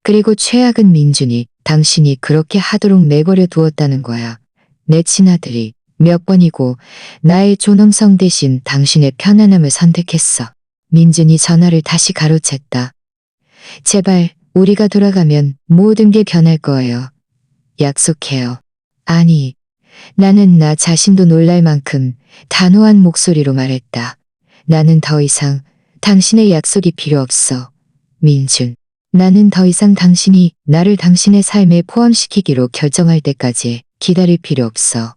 그리고 최악은 민준이 당신이 그렇게 하도록 내버려 두었다는 거야. 내 친아들이 몇 번이고 나의 존엄성 대신 당신의 편안함을 선택했어. 민준이 전화를 다시 가로챘다. 제발 우리가 돌아가면 모든 게 변할 거예요. 약속해요. 아니, 나는 나 자신도 놀랄 만큼 단호한 목소리로 말했다. 나는 더 이상 당신의 약속이 필요 없어. 민준. 나는 더 이상 당신이 나를 당신의 삶에 포함시키기로 결정할 때까지 기다릴 필요 없어.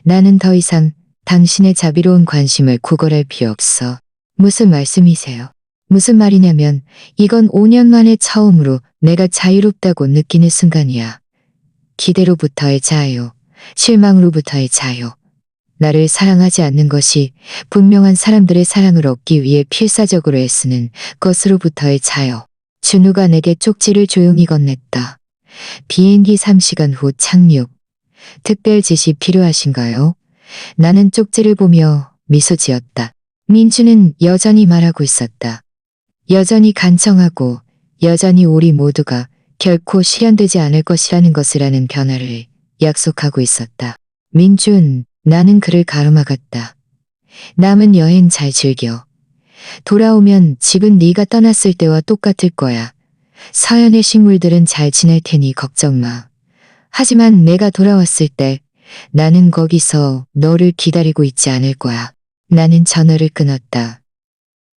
나는 더 이상 당신의 자비로운 관심을 구걸할 필요 없어. 무슨 말씀이세요? 무슨 말이냐면 이건 5년 만에 처음으로 내가 자유롭다고 느끼는 순간이야. 기대로부터의 자유, 실망으로부터의 자유. 나를 사랑하지 않는 것이 분명한 사람들의 사랑을 얻기 위해 필사적으로 애쓰는 것으로부터의 자유. 준우가 내게 쪽지를 조용히 건넸다. 비행기 3시간 후 착륙. 특별 지시 필요하신가요? 나는 쪽지를 보며 미소 지었다. 민주는 여전히 말하고 있었다. 여전히 간청하고 여전히 우리 모두가 결코 실현되지 않을 것이라는 것이라는 변화를 약속하고 있었다. 민준, 나는 그를 가로막았다. 남은 여행 잘 즐겨. 돌아오면 집은 네가 떠났을 때와 똑같을 거야. 서연의 식물들은 잘 지낼 테니 걱정 마. 하지만 내가 돌아왔을 때 나는 거기서 너를 기다리고 있지 않을 거야. 나는 전화를 끊었다.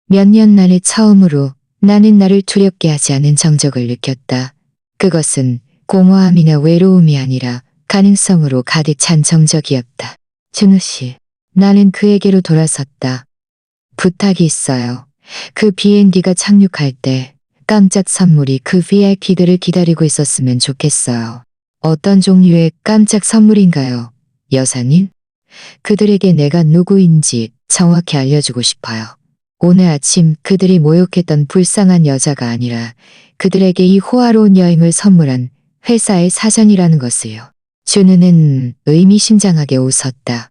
몇 년 만에 처음으로 나는 나를 두렵게 하지 않은 정적을 느꼈다. 그것은 공허함이나 외로움이 아니라 가능성으로 가득 찬 정적이었다. 준우 씨, 나는 그에게로 돌아섰다. 부탁이 있어요. 그 비행기가 착륙할 때 깜짝 선물이 그 VIP들을 기다리고 있었으면 좋겠어요. 어떤 종류의 깜짝 선물인가요, 여사님? 그들에게 내가 누구인지 정확히 알려주고 싶어요. 오늘 아침 그들이 모욕했던 불쌍한 여자가 아니라 그들에게 이 호화로운 여행을 선물한 회사의 사장이라는 것을요. 준우는 의미심장하게 웃었다.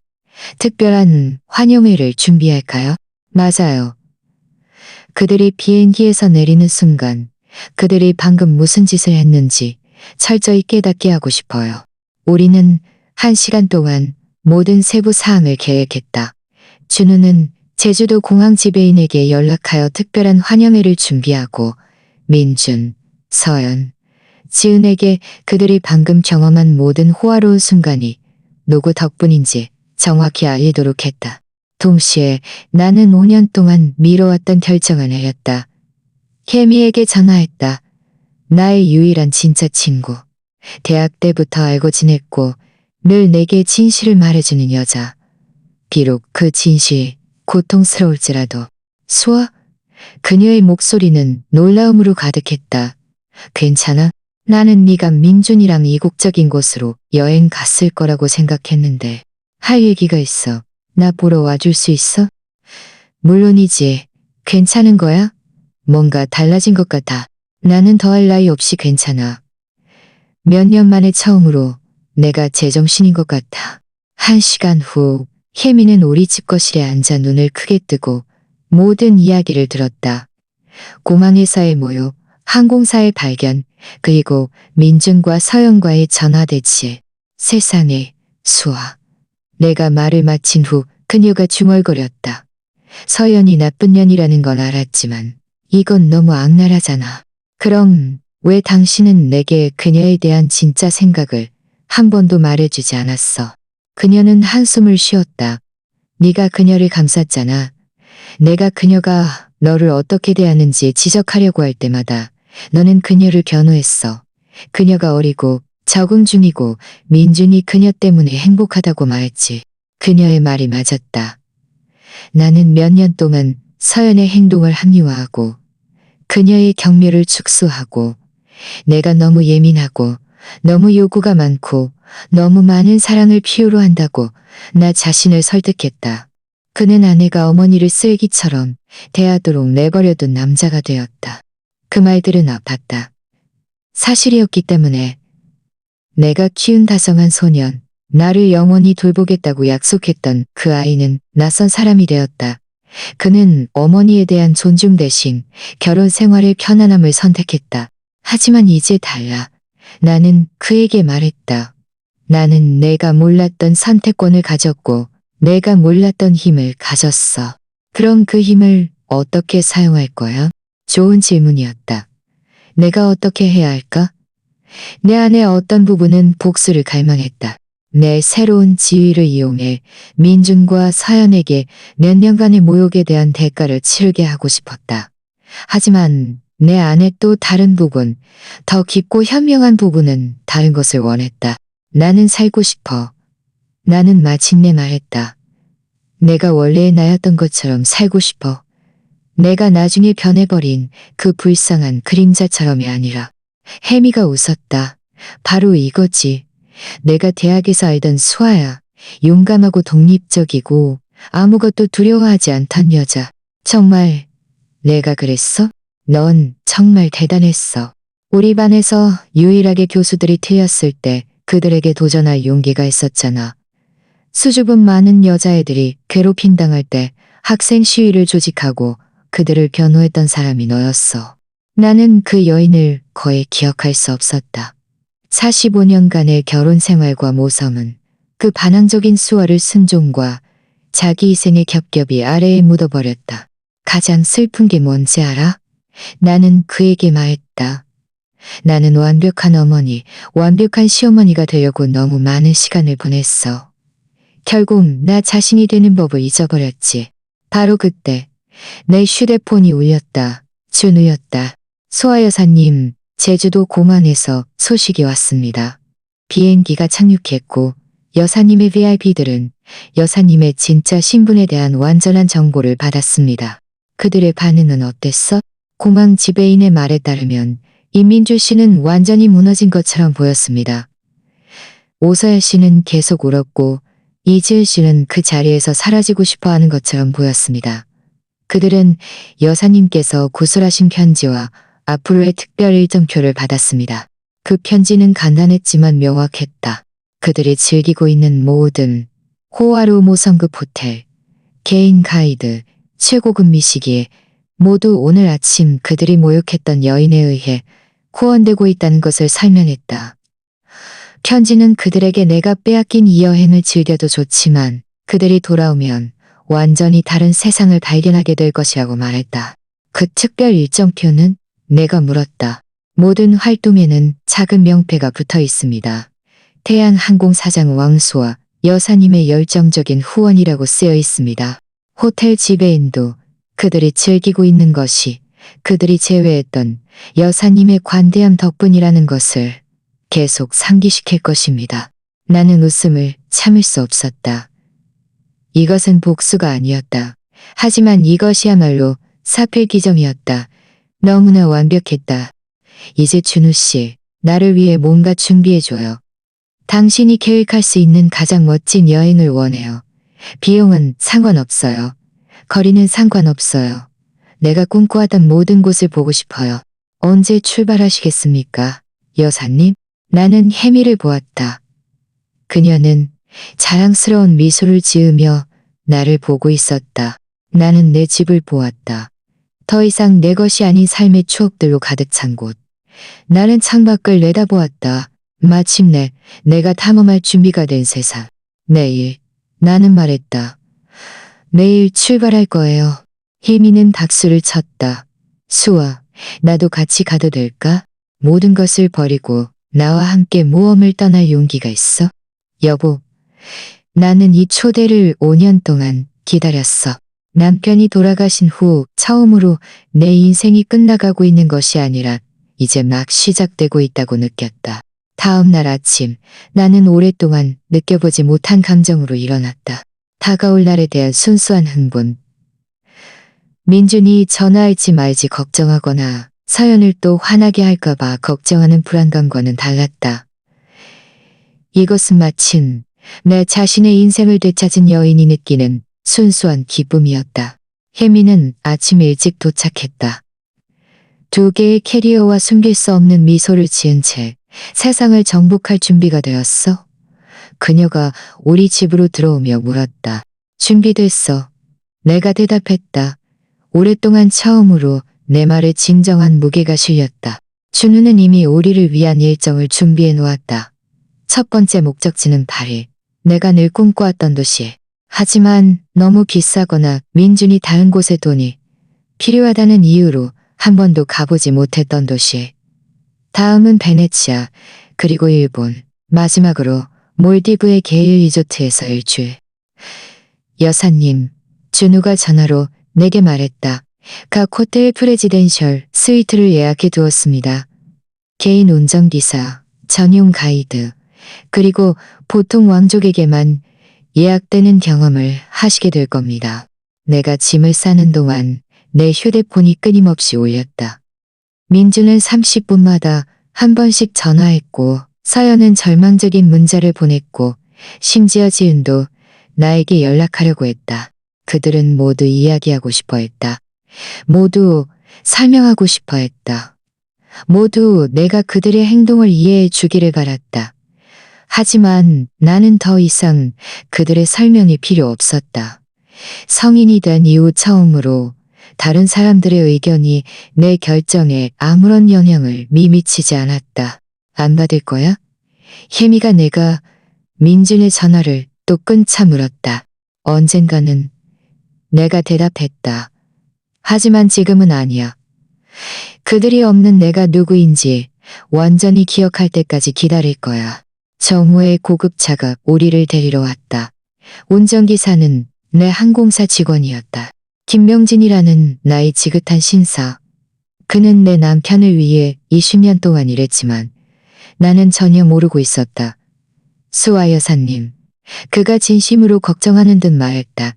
특별한 환영회를 준비할까요? 맞아요. 그들이 비행기에서 내리는 순간 그들이 방금 무슨 짓을 했는지 철저히 깨닫게 하고 싶어요. 우리는 1시간 동안 모든 세부 사항을 계획했다. 준우는 제주도 공항 지배인에게 연락하여 특별한 환영회를 준비하고 민준, 서연, 지은에게 그들이 방금 경험한 모든 호화로운 순간이 누구 덕분인지 정확히 알리도록 했다. 동시에 나는 5년 동안 미뤄왔던 결정을 내렸다. 혜미에게 전화했다. 나의 유일한 진짜 친구. 대학 때부터 알고 지냈고 늘 내게 진실을 말해주는 여자. 비록 그 진실이 고통스러울지라도. 수아? 그녀의 목소리는 놀라움으로 가득했다. 괜찮아? 나는 네가 민준이랑 이국적인 곳으로 여행 갔을 거라고 생각했는데 할 얘기가 있어. 나 보러 와줄 수 있어? 물론이지. 괜찮은 거야? 뭔가 달라진 것 같아. 나는 더할 나위 없이 괜찮아. 몇 년 만에 처음으로 내가 제정신인 것 같아. 1시간 후 혜미는 우리 집 거실에 앉아 눈을 크게 뜨고 모든 이야기를 들었다. 공항에서의 모욕, 항공사의 발견, 그리고 민준과 서연과의 전화대치. 세상에, 수아. 내가 말을 마친 후 그녀가 중얼거렸다. 서연이 나쁜 년이라는 건 알았지만 이건 너무 악랄하잖아. 그럼 왜 당신은 내게 그녀에 대한 진짜 생각을 한 번도 말해주지 않았어? 그녀는 한숨을 쉬었다. 네가 그녀를 감쌌잖아. 내가 그녀가 너를 어떻게 대하는지 지적하려고 할 때마다 너는 그녀를 변호했어. 그녀가 어리고 적응 중이고 민준이 그녀 때문에 행복하다고 말했지. 그녀의 말이 맞았다. 나는 몇 년 동안 서연의 행동을 합리화하고 그녀의 경멸을 축소하고 내가 너무 예민하고 너무 요구가 많고 너무 많은 사랑을 필요로 한다고 나 자신을 설득했다. 그는 아내가 어머니를 쓰레기처럼 대하도록 내버려둔 남자가 되었다. 그 말들은 아팠다. 사실이었기 때문에 내가 키운 다정한 소년, 나를 영원히 돌보겠다고 약속했던 그 아이는 낯선 사람이 되었다. 그는 어머니에 대한 존중 대신 결혼 생활의 편안함을 선택했다. 하지만 이제 달라. 나는 그에게 말했다. 나는 내가 몰랐던 선택권을 가졌고 내가 몰랐던 힘을 가졌어. 그럼 그 힘을 어떻게 사용할 거야? 좋은 질문이었다. 내가 어떻게 해야 할까? 내 안의 어떤 부분은 복수를 갈망했다. 내 새로운 지위를 이용해 민준과 서연에게 몇 년간의 모욕에 대한 대가를 치르게 하고 싶었다. 하지만 내 안에 또 다른 부분, 더 깊고 현명한 부분은 다른 것을 원했다. 나는 살고 싶어. 나는 마침내 말했다. 내가 원래의 나였던 것처럼 살고 싶어. 내가 나중에 변해버린 그 불쌍한 그림자처럼이 아니라. 혜미가 웃었다. 바로 이거지. 내가 대학에서 알던 수아야. 용감하고 독립적이고 아무것도 두려워하지 않던 여자. 정말 내가 그랬어? 넌 정말 대단했어. 우리 반에서 유일하게 교수들이 틀렸을 때 그들에게 도전할 용기가 있었잖아. 수줍은 많은 여자애들이 괴롭힘 당할 때 학생 시위를 조직하고 그들을 변호했던 사람이 너였어. 나는 그 여인을 거의 기억할 수 없었다. 45년간의 결혼 생활과 모섬은 그 반항적인 수아를 순종과 자기 희생의 겹겹이 아래에 묻어버렸다. 가장 슬픈 게 뭔지 알아? 나는 그에게 말했다. 나는 완벽한 어머니, 완벽한 시어머니가 되려고 너무 많은 시간을 보냈어. 결국 나 자신이 되는 법을 잊어버렸지. 바로 그때 내 휴대폰이 울렸다. 준우였다. 소아 여사님, 제주도 공항에서 소식이 왔습니다. 비행기가 착륙했고 여사님의 VIP들은 여사님의 진짜 신분에 대한 완전한 정보를 받았습니다. 그들의 반응은 어땠어? 공항 지배인의 말에 따르면 임민주 씨는 완전히 무너진 것처럼 보였습니다. 오서야 씨는 계속 울었고 이지은 씨는 그 자리에서 사라지고 싶어하는 것처럼 보였습니다. 그들은 여사님께서 구술하신 편지와 앞으로의 특별 일정표를 받았습니다. 그 편지는 간단했지만 명확했다. 그들이 즐기고 있는 모든 호화로움 5성급 호텔, 개인 가이드, 최고급 미식이 모두 오늘 아침 그들이 모욕했던 여인에 의해 후원되고 있다는 것을 설명했다. 편지는 그들에게 내가 빼앗긴 이 여행을 즐겨도 좋지만 그들이 돌아오면 완전히 다른 세상을 발견하게 될 것이라고 말했다. 그 특별 일정표는? 내가 물었다. 모든 활동에는 작은 명패가 붙어 있습니다. 태양항공 사장 왕수와 여사님의 열정적인 후원이라고 쓰여 있습니다. 호텔 지배인도 그들이 즐기고 있는 것이 그들이 제외했던 여사님의 관대함 덕분이라는 것을 계속 상기시킬 것입니다. 나는 웃음을 참을 수 없었다. 이것은 복수가 아니었다. 하지만 이것이야말로 사필기점이었다. 너무나 완벽했다. 이제 준우 씨, 나를 위해 뭔가 준비해줘요. 당신이 계획할 수 있는 가장 멋진 여행을 원해요. 비용은 상관없어요. 거리는 상관없어요. 내가 꿈꿔왔던 모든 곳을 보고 싶어요. 언제 출발하시겠습니까, 여사님? 나는 혜미를 보았다. 그녀는 자랑스러운 미소를 지으며 나를 보고 있었다. 나는 내 집을 보았다. 더 이상 내 것이 아닌 삶의 추억들로 가득 찬 곳. 나는 창밖을 내다보았다. 마침내 내가 탐험할 준비가 된 세상. 내일, 나는 말했다. 내일 출발할 거예요. 희미는 박수를 쳤다. 수아, 나도 같이 가도 될까? 모든 것을 버리고 나와 함께 모험을 떠날 용기가 있어? 여보, 나는 이 초대를 5년 동안 기다렸어. 남편이 돌아가신 후 처음으로 내 인생이 끝나가고 있는 것이 아니라 이제 막 시작되고 있다고 느꼈다. 다음 날 아침, 나는 오랫동안 느껴보지 못한 감정으로 일어났다. 다가올 날에 대한 순수한 흥분. 민준이 전화할지 말지 걱정하거나 서연을 또 화나게 할까봐 걱정하는 불안감과는 달랐다. 이것은 마침 내 자신의 인생을 되찾은 여인이 느끼는 순수한 기쁨이었다. 혜미는 아침 일찍 도착했다. 2개의 캐리어와 숨길 수 없는 미소를 지은 채 세상을 정복할 준비가 되었어. 그녀가 우리 집으로 들어오며 물었다. 준비됐어. 내가 대답했다. 오랫동안 처음으로 내 말에 진정한 무게가 실렸다. 준우는 이미 우리를 위한 일정을 준비해 놓았다. 첫 번째 목적지는 파리. 내가 늘 꿈꿔왔던 도시. 하지만 너무 비싸거나 민준이 다른 곳에 돈이 필요하다는 이유로 한 번도 가보지 못했던 도시. 다음은 베네치아, 그리고 일본, 마지막으로 몰디브의 게일 리조트에서 일주일. 여사님, 준우가 전화로 내게 말했다. 각 호텔 프레지덴셜 스위트를 예약해 두었습니다. 개인 운전기사, 전용 가이드, 그리고 보통 왕족에게만 예약되는 경험을 하시게 될 겁니다. 내가 짐을 싸는 동안 내 휴대폰이 끊임없이 울렸다. 민주는 30분마다 한 번씩 전화했고 서연은 절망적인 문자를 보냈고 심지어 지은도 나에게 연락하려고 했다. 그들은 모두 이야기하고 싶어 했다. 모두 설명하고 싶어 했다. 모두 내가 그들의 행동을 이해해 주기를 바랐다. 하지만 나는 더 이상 그들의 설명이 필요 없었다. 성인이 된 이후 처음으로 다른 사람들의 의견이 내 결정에 아무런 영향을 미치지 않았다. 안 받을 거야? 혜미가 내가 민준의 전화를 또 끊자 물었다. 언젠가는 내가 대답했다. 하지만 지금은 아니야. 그들이 없는 내가 누구인지 완전히 기억할 때까지 기다릴 거야. 정우의 고급차가 우리를 데리러 왔다. 운전기사는 내 항공사 직원이었다. 김명진이라는 나이 지긋한 신사. 그는 내 남편을 위해 20년 동안 일했지만 나는 전혀 모르고 있었다. 수아 여사님, 그가 진심으로 걱정하는 듯 말했다.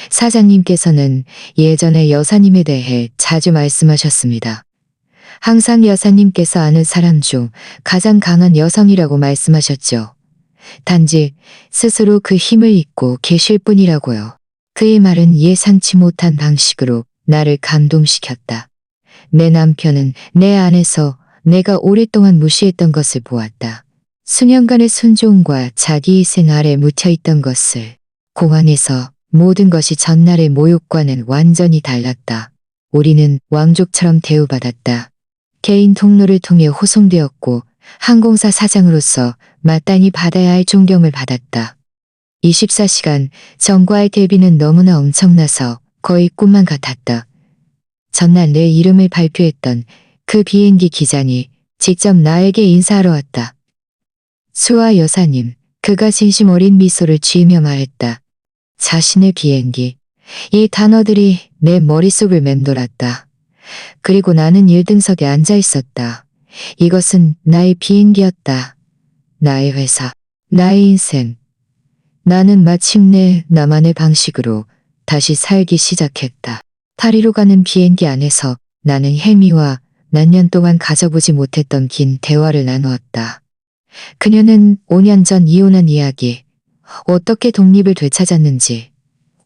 사장님께서는 예전에 여사님에 대해 자주 말씀하셨습니다. 항상 여사님께서 아는 사람 중 가장 강한 여성이라고 말씀하셨죠. 단지 스스로 그 힘을 잊고 계실 뿐이라고요. 그의 말은 예상치 못한 방식으로 나를 감동시켰다. 내 남편은 내 안에서 내가 오랫동안 무시했던 것을 보았다. 수년간의 순종과 자기희생 아래 묻혀있던 것을. 공항에서 모든 것이 전날의 모욕과는 완전히 달랐다. 우리는 왕족처럼 대우받았다. 개인 통로를 통해 호송되었고 항공사 사장으로서 마땅히 받아야 할 존경을 받았다. 24시간 전과의 대비는 너무나 엄청나서 거의 꿈만 같았다. 전날 내 이름을 발표했던 그 비행기 기장이 직접 나에게 인사하러 왔다. 수아 여사님, 그가 진심 어린 미소를 지으며 말했다. 자신의 비행기. 이 단어들이 내 머릿속을 맴돌았다. 그리고 나는 1등석에 앉아 있었다. 이것은 나의 비행기였다. 나의 회사, 나의 인생. 나는 마침내 나만의 방식으로 다시 살기 시작했다. 파리로 가는 비행기 안에서 나는 혜미와 몇 년 동안 가져보지 못했던 긴 대화를 나누었다. 그녀는 5년 전 이혼한 이야기, 어떻게 독립을 되찾았는지,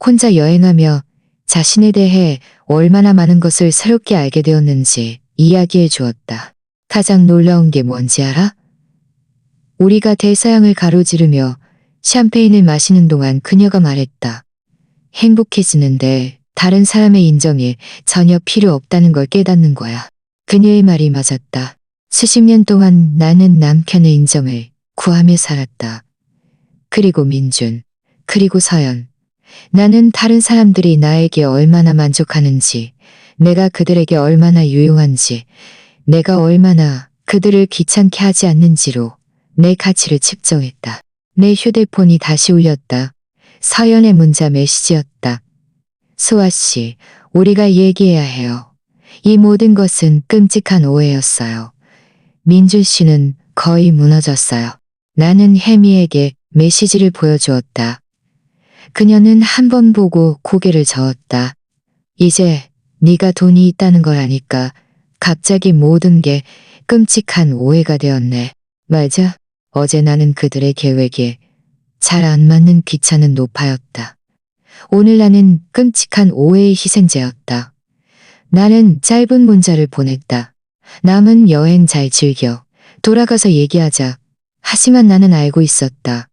혼자 여행하며 자신에 대해 얼마나 많은 것을 새롭게 알게 되었는지 이야기해 주었다. 가장 놀라운 게 뭔지 알아? 우리가 대서양을 가로지르며 샴페인을 마시는 동안 그녀가 말했다. 행복해지는데 다른 사람의 인정이 전혀 필요 없다는 걸 깨닫는 거야. 그녀의 말이 맞았다. 수십 년 동안 나는 남편의 인정을 구하며 살았다. 그리고 민준, 그리고 서연. 나는 다른 사람들이 나에게 얼마나 만족하는지, 내가 그들에게 얼마나 유용한지, 내가 얼마나 그들을 귀찮게 하지 않는지로 내 가치를 측정했다. 내 휴대폰이 다시 울렸다. 서연의 문자 메시지였다. 수아 씨, 우리가 얘기해야 해요. 이 모든 것은 끔찍한 오해였어요. 민준 씨는 거의 무너졌어요. 나는 혜미에게 메시지를 보여주었다. 그녀는 한 번 보고 고개를 저었다. 이제 네가 돈이 있다는 걸 아니까 갑자기 모든 게 끔찍한 오해가 되었네. 맞아. 어제 나는 그들의 계획에 잘 안 맞는 귀찮은 노파였다. 오늘 나는 끔찍한 오해의 희생자였다. 나는 짧은 문자를 보냈다. 남은 여행 잘 즐겨. 돌아가서 얘기하자. 하지만 나는 알고 있었다.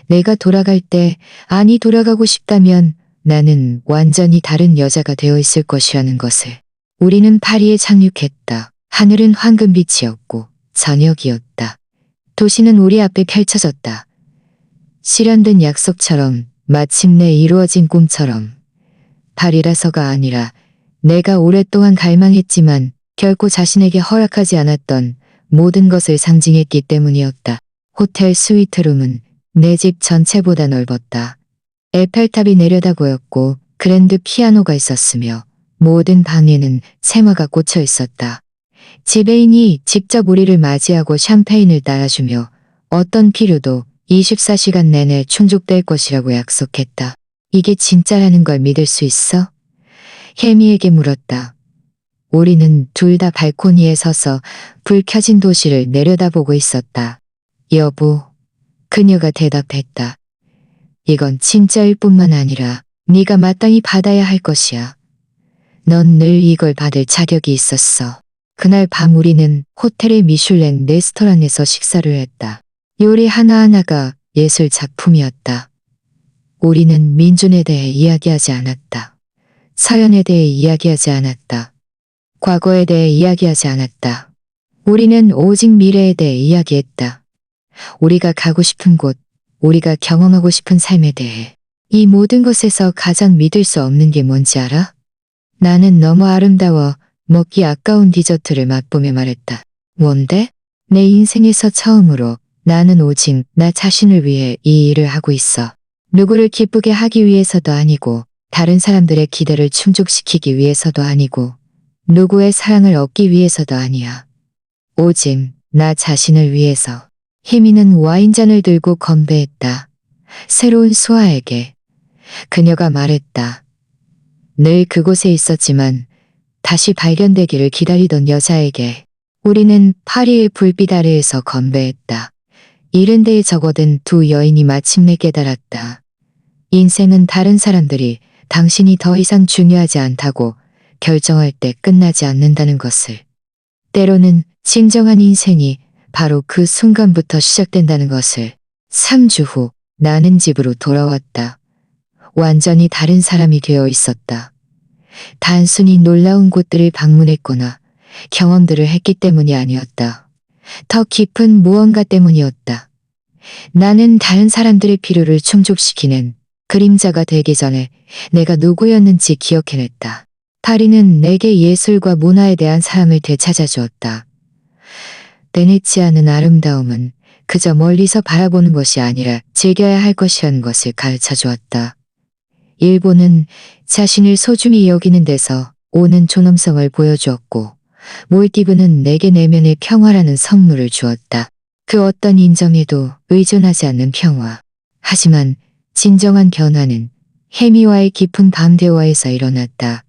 내가 돌아갈 때, 아니 돌아가고 싶다면 나는 완전히 다른 여자가 되어 있을 것이라는 것을. 우리는 파리에 착륙했다. 하늘은 황금빛이었고 저녁이었다. 도시는 우리 앞에 펼쳐졌다. 실현된 약속처럼, 마침내 이루어진 꿈처럼. 파리라서가 아니라 내가 오랫동안 갈망했지만 결코 자신에게 허락하지 않았던 모든 것을 상징했기 때문이었다. 호텔 스위트룸은 내 집 전체보다 넓었다. 에펠탑이 내려다 보였고 그랜드 피아노가 있었으며 모든 방에는 세마가 꽂혀 있었다. 지배인이 직접 우리를 맞이하고 샴페인을 따라주며 어떤 필요도 24시간 내내 충족될 것이라고 약속했다. 이게 진짜라는 걸 믿을 수 있어? 혜미에게 물었다. 우리는 둘 다 발코니에 서서 불 켜진 도시를 내려다보고 있었다. 여보, 그녀가 대답했다. 이건 진짜일 뿐만 아니라 네가 마땅히 받아야 할 것이야. 넌 늘 이걸 받을 자격이 있었어. 그날 밤 우리는 호텔의 미슐랭 레스토랑에서 식사를 했다. 요리 하나하나가 예술 작품이었다. 우리는 민준에 대해 이야기하지 않았다. 서연에 대해 이야기하지 않았다. 과거에 대해 이야기하지 않았다. 우리는 오직 미래에 대해 이야기했다. 우리가 가고 싶은 곳, 우리가 경험하고 싶은 삶에 대해. 이 모든 것에서 가장 믿을 수 없는 게 뭔지 알아? 나는 너무 아름다워 먹기 아까운 디저트를 맛보며 말했다. 뭔데? 내 인생에서 처음으로 나는 오직 나 자신을 위해 이 일을 하고 있어. 누구를 기쁘게 하기 위해서도 아니고 다른 사람들의 기대를 충족시키기 위해서도 아니고 누구의 사랑을 얻기 위해서도 아니야. 오직 나 자신을 위해서. 혜미는 와인잔을 들고 건배했다. 새로운 수아에게. 그녀가 말했다. 늘 그곳에 있었지만 다시 발견되기를 기다리던 여자에게. 우리는 파리의 불빛 아래에서 건배했다. 이른 데에 적어든 두 여인이 마침내 깨달았다. 인생은 다른 사람들이 당신이 더 이상 중요하지 않다고 결정할 때 끝나지 않는다는 것을. 때로는 진정한 인생이 바로 그 순간부터 시작된다는 것을. 3주 후 나는 집으로 돌아왔다. 완전히 다른 사람이 되어 있었다. 단순히 놀라운 곳들을 방문했거나 경험들을 했기 때문이 아니었다. 더 깊은 무언가 때문이었다. 나는 다른 사람들의 필요를 충족시키는 그림자가 되기 전에 내가 누구였는지 기억해냈다. 파리는 내게 예술과 문화에 대한 사랑을 되찾아 주었다. 베네치아는 아름다움은 그저 멀리서 바라보는 것이 아니라 즐겨야 할 것이라는 것을 가르쳐 주었다. 일본은 자신을 소중히 여기는 데서 오는 존엄성을 보여주었고, 몰디브는 내게 내면의 평화라는 선물을 주었다. 그 어떤 인정에도 의존하지 않는 평화. 하지만 진정한 변화는 혜미와의 깊은 밤 대화에서 일어났다.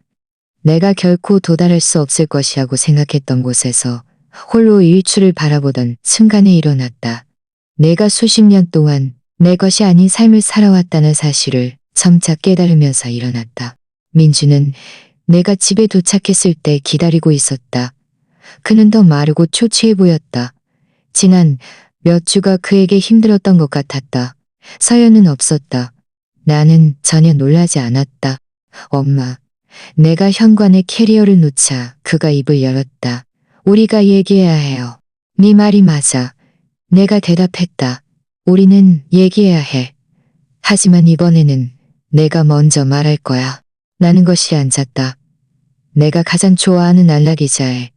내가 결코 도달할 수 없을 것이라고 생각했던 곳에서 홀로 일출을 바라보던 순간에 일어났다. 내가 수십 년 동안 내 것이 아닌 삶을 살아왔다는 사실을 점차 깨달으면서 일어났다. 민주는 내가 집에 도착했을 때 기다리고 있었다. 그는 더 마르고 초췌해 보였다. 진한 몇 주가 그에게 힘들었던 것 같았다. 서연은 없었다. 나는 전혀 놀라지 않았다. 엄마, 내가 현관에 캐리어를 놓자 그가 입을 열었다. 우리가 얘기해야 해요. 네 말이 맞아. 내가 대답했다. 우리는 얘기해야 해. 하지만 이번에는 내가 먼저 말할 거야. 나는 것이 앉았다. 내가 가장 좋아하는 안락의자에.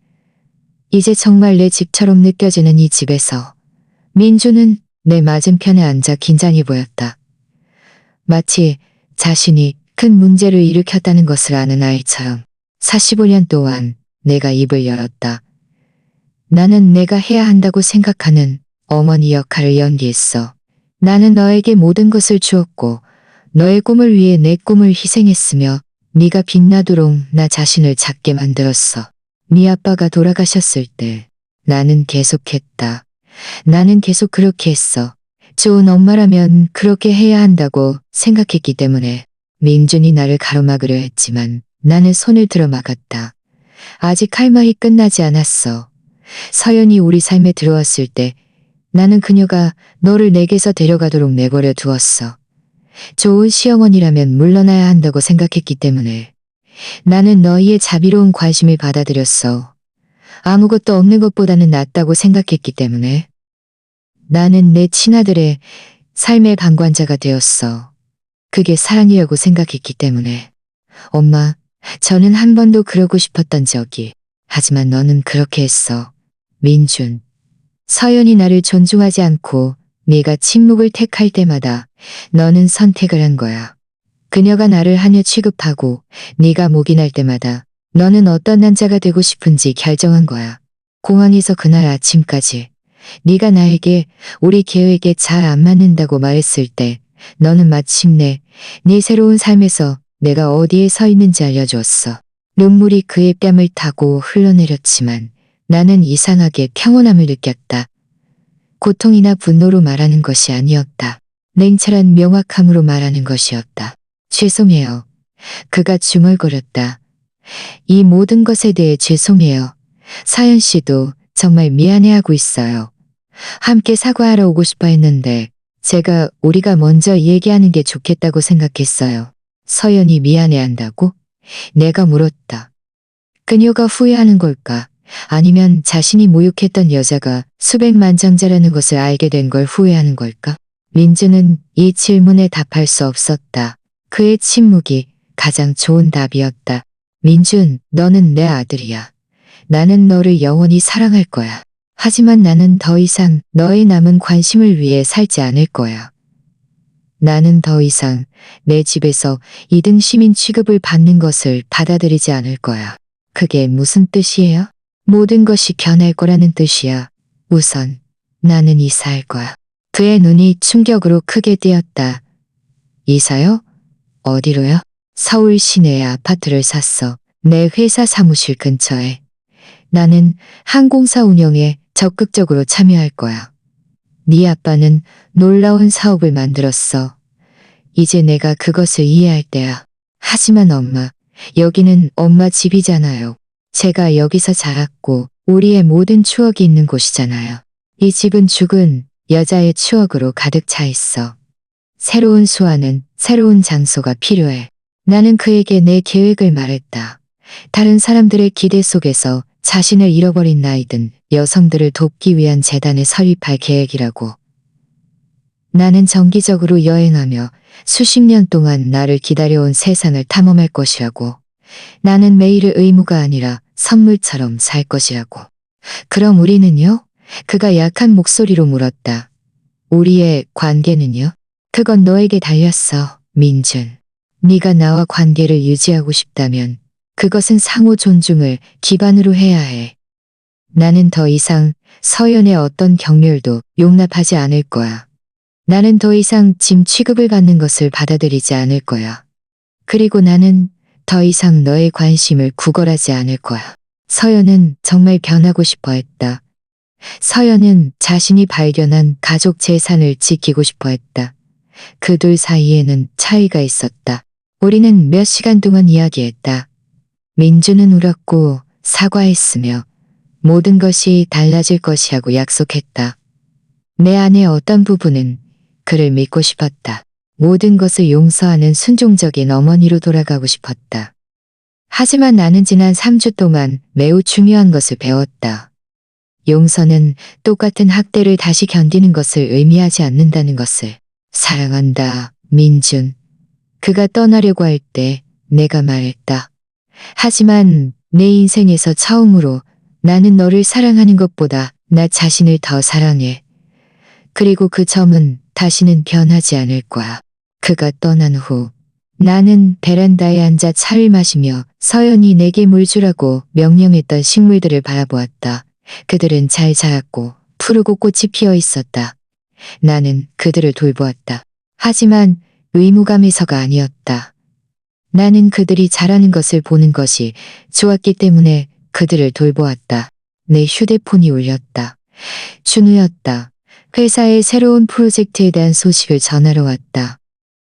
이제 정말 내 집처럼 느껴지는 이 집에서. 민주는 내 맞은편에 앉아 긴장해 보였다. 마치 자신이 큰 문제를 일으켰다는 것을 아는 아이처럼. 45년 동안 내가 입을 열었다. 나는 내가 해야 한다고 생각하는 어머니 역할을 연기했어. 나는 너에게 모든 것을 주었고 너의 꿈을 위해 내 꿈을 희생했으며 네가 빛나도록 나 자신을 작게 만들었어. 네 아빠가 돌아가셨을 때 나는 계속했다. 나는 계속 그렇게 했어. 좋은 엄마라면 그렇게 해야 한다고 생각했기 때문에. 민준이 나를 가로막으려 했지만 나는 손을 들어 막았다. 아직 할 말이 끝나지 않았어. 서연이 우리 삶에 들어왔을 때 나는 그녀가 너를 내게서 데려가도록 내버려 두었어. 좋은 시어머니라면 물러나야 한다고 생각했기 때문에. 나는 너희의 자비로운 관심을 받아들였어. 아무것도 없는 것보다는 낫다고 생각했기 때문에. 나는 내 친아들의 삶의 방관자가 되었어. 그게 사랑이라고 생각했기 때문에. 엄마, 저는 한 번도 그러고 싶었던 적이. 하지만 너는 그렇게 했어. 민준. 서연이 나를 존중하지 않고 네가 침묵을 택할 때마다 너는 선택을 한 거야. 그녀가 나를 하녀 취급하고 네가 목이 날 때마다 너는 어떤 남자가 되고 싶은지 결정한 거야. 공항에서 그날 아침까지 네가 나에게 우리 계획에 잘 안 맞는다고 말했을 때 너는 마침내 네 새로운 삶에서 내가 어디에 서 있는지 알려주었어. 눈물이 그의 뺨을 타고 흘러내렸지만 나는 이상하게 평온함을 느꼈다. 고통이나 분노로 말하는 것이 아니었다. 냉철한 명확함으로 말하는 것이었다. 죄송해요. 그가 중얼거렸다. 이 모든 것에 대해 죄송해요. 사연 씨도 정말 미안해하고 있어요. 함께 사과하러 오고 싶어 했는데 제가 우리가 먼저 얘기하는 게 좋겠다고 생각했어요. 서연이 미안해한다고? 내가 물었다. 그녀가 후회하는 걸까? 아니면 자신이 모욕했던 여자가 수백만장자라는 것을 알게 된 걸 후회하는 걸까? 민주는 이 질문에 답할 수 없었다. 그의 침묵이 가장 좋은 답이었다. 민준, 너는 내 아들이야. 나는 너를 영원히 사랑할 거야. 하지만 나는 더 이상 너의 남은 관심을 위해 살지 않을 거야. 나는 더 이상 내 집에서 2등 시민 취급을 받는 것을 받아들이지 않을 거야. 그게 무슨 뜻이에요? 모든 것이 변할 거라는 뜻이야. 우선 나는 이사할 거야. 그의 눈이 충격으로 크게 띄었다. 이사요? 어디로요? 서울 시내에 아파트를 샀어. 내 회사 사무실 근처에. 나는 항공사 운영에 적극적으로 참여할 거야. 네 아빠는 놀라운 사업을 만들었어. 이제 내가 그것을 이해할 때야. 하지만 엄마, 여기는 엄마 집이잖아요. 제가 여기서 자랐고 우리의 모든 추억이 있는 곳이잖아요. 이 집은 죽은 여자의 추억으로 가득 차 있어. 새로운 수아는 새로운 장소가 필요해. 나는 그에게 내 계획을 말했다. 다른 사람들의 기대 속에서 자신을 잃어버린 나이든 여성들을 돕기 위한 재단에 설립할 계획이라고. 나는 정기적으로 여행하며 수십 년 동안 나를 기다려온 세상을 탐험할 것이라고. 나는 매일의 의무가 아니라 선물처럼 살 것이라고. 그럼 우리는요? 그가 약한 목소리로 물었다. 우리의 관계는요? 그건 너에게 달렸어, 민준. 네가 나와 관계를 유지하고 싶다면 그것은 상호 존중을 기반으로 해야 해. 나는 더 이상 서연의 어떤 경멸도 용납하지 않을 거야. 나는 더 이상 짐 취급을 받는 것을 받아들이지 않을 거야. 그리고 나는 더 이상 너의 관심을 구걸하지 않을 거야. 서연은 정말 변하고 싶어 했다. 서연은 자신이 발견한 가족 재산을 지키고 싶어 했다. 그 둘 사이에는 차이가 있었다. 우리는 몇 시간 동안 이야기했다. 민주는 울었고 사과했으며 모든 것이 달라질 것이라고 약속했다. 내 안의 어떤 부분은 그를 믿고 싶었다. 모든 것을 용서하는 순종적인 어머니로 돌아가고 싶었다. 하지만 나는 지난 3주 동안 매우 중요한 것을 배웠다. 용서는 똑같은 학대를 다시 견디는 것을 의미하지 않는다는 것을. 사랑한다, 민준. 그가 떠나려고 할 때 내가 말했다. 하지만 내 인생에서 처음으로 나는 너를 사랑하는 것보다 나 자신을 더 사랑해. 그리고 그 점은 다시는 변하지 않을 거야. 그가 떠난 후 나는 베란다에 앉아 차를 마시며 서연이 내게 물 주라고 명령했던 식물들을 바라보았다. 그들은 잘 자랐고 푸르고 꽃이 피어 있었다. 나는 그들을 돌보았다. 하지만 의무감에서가 아니었다. 나는 그들이 자라는 것을 보는 것이 좋았기 때문에 그들을 돌보았다. 내 휴대폰이 울렸다. 준우였다. 회사의 새로운 프로젝트에 대한 소식을 전하러 왔다.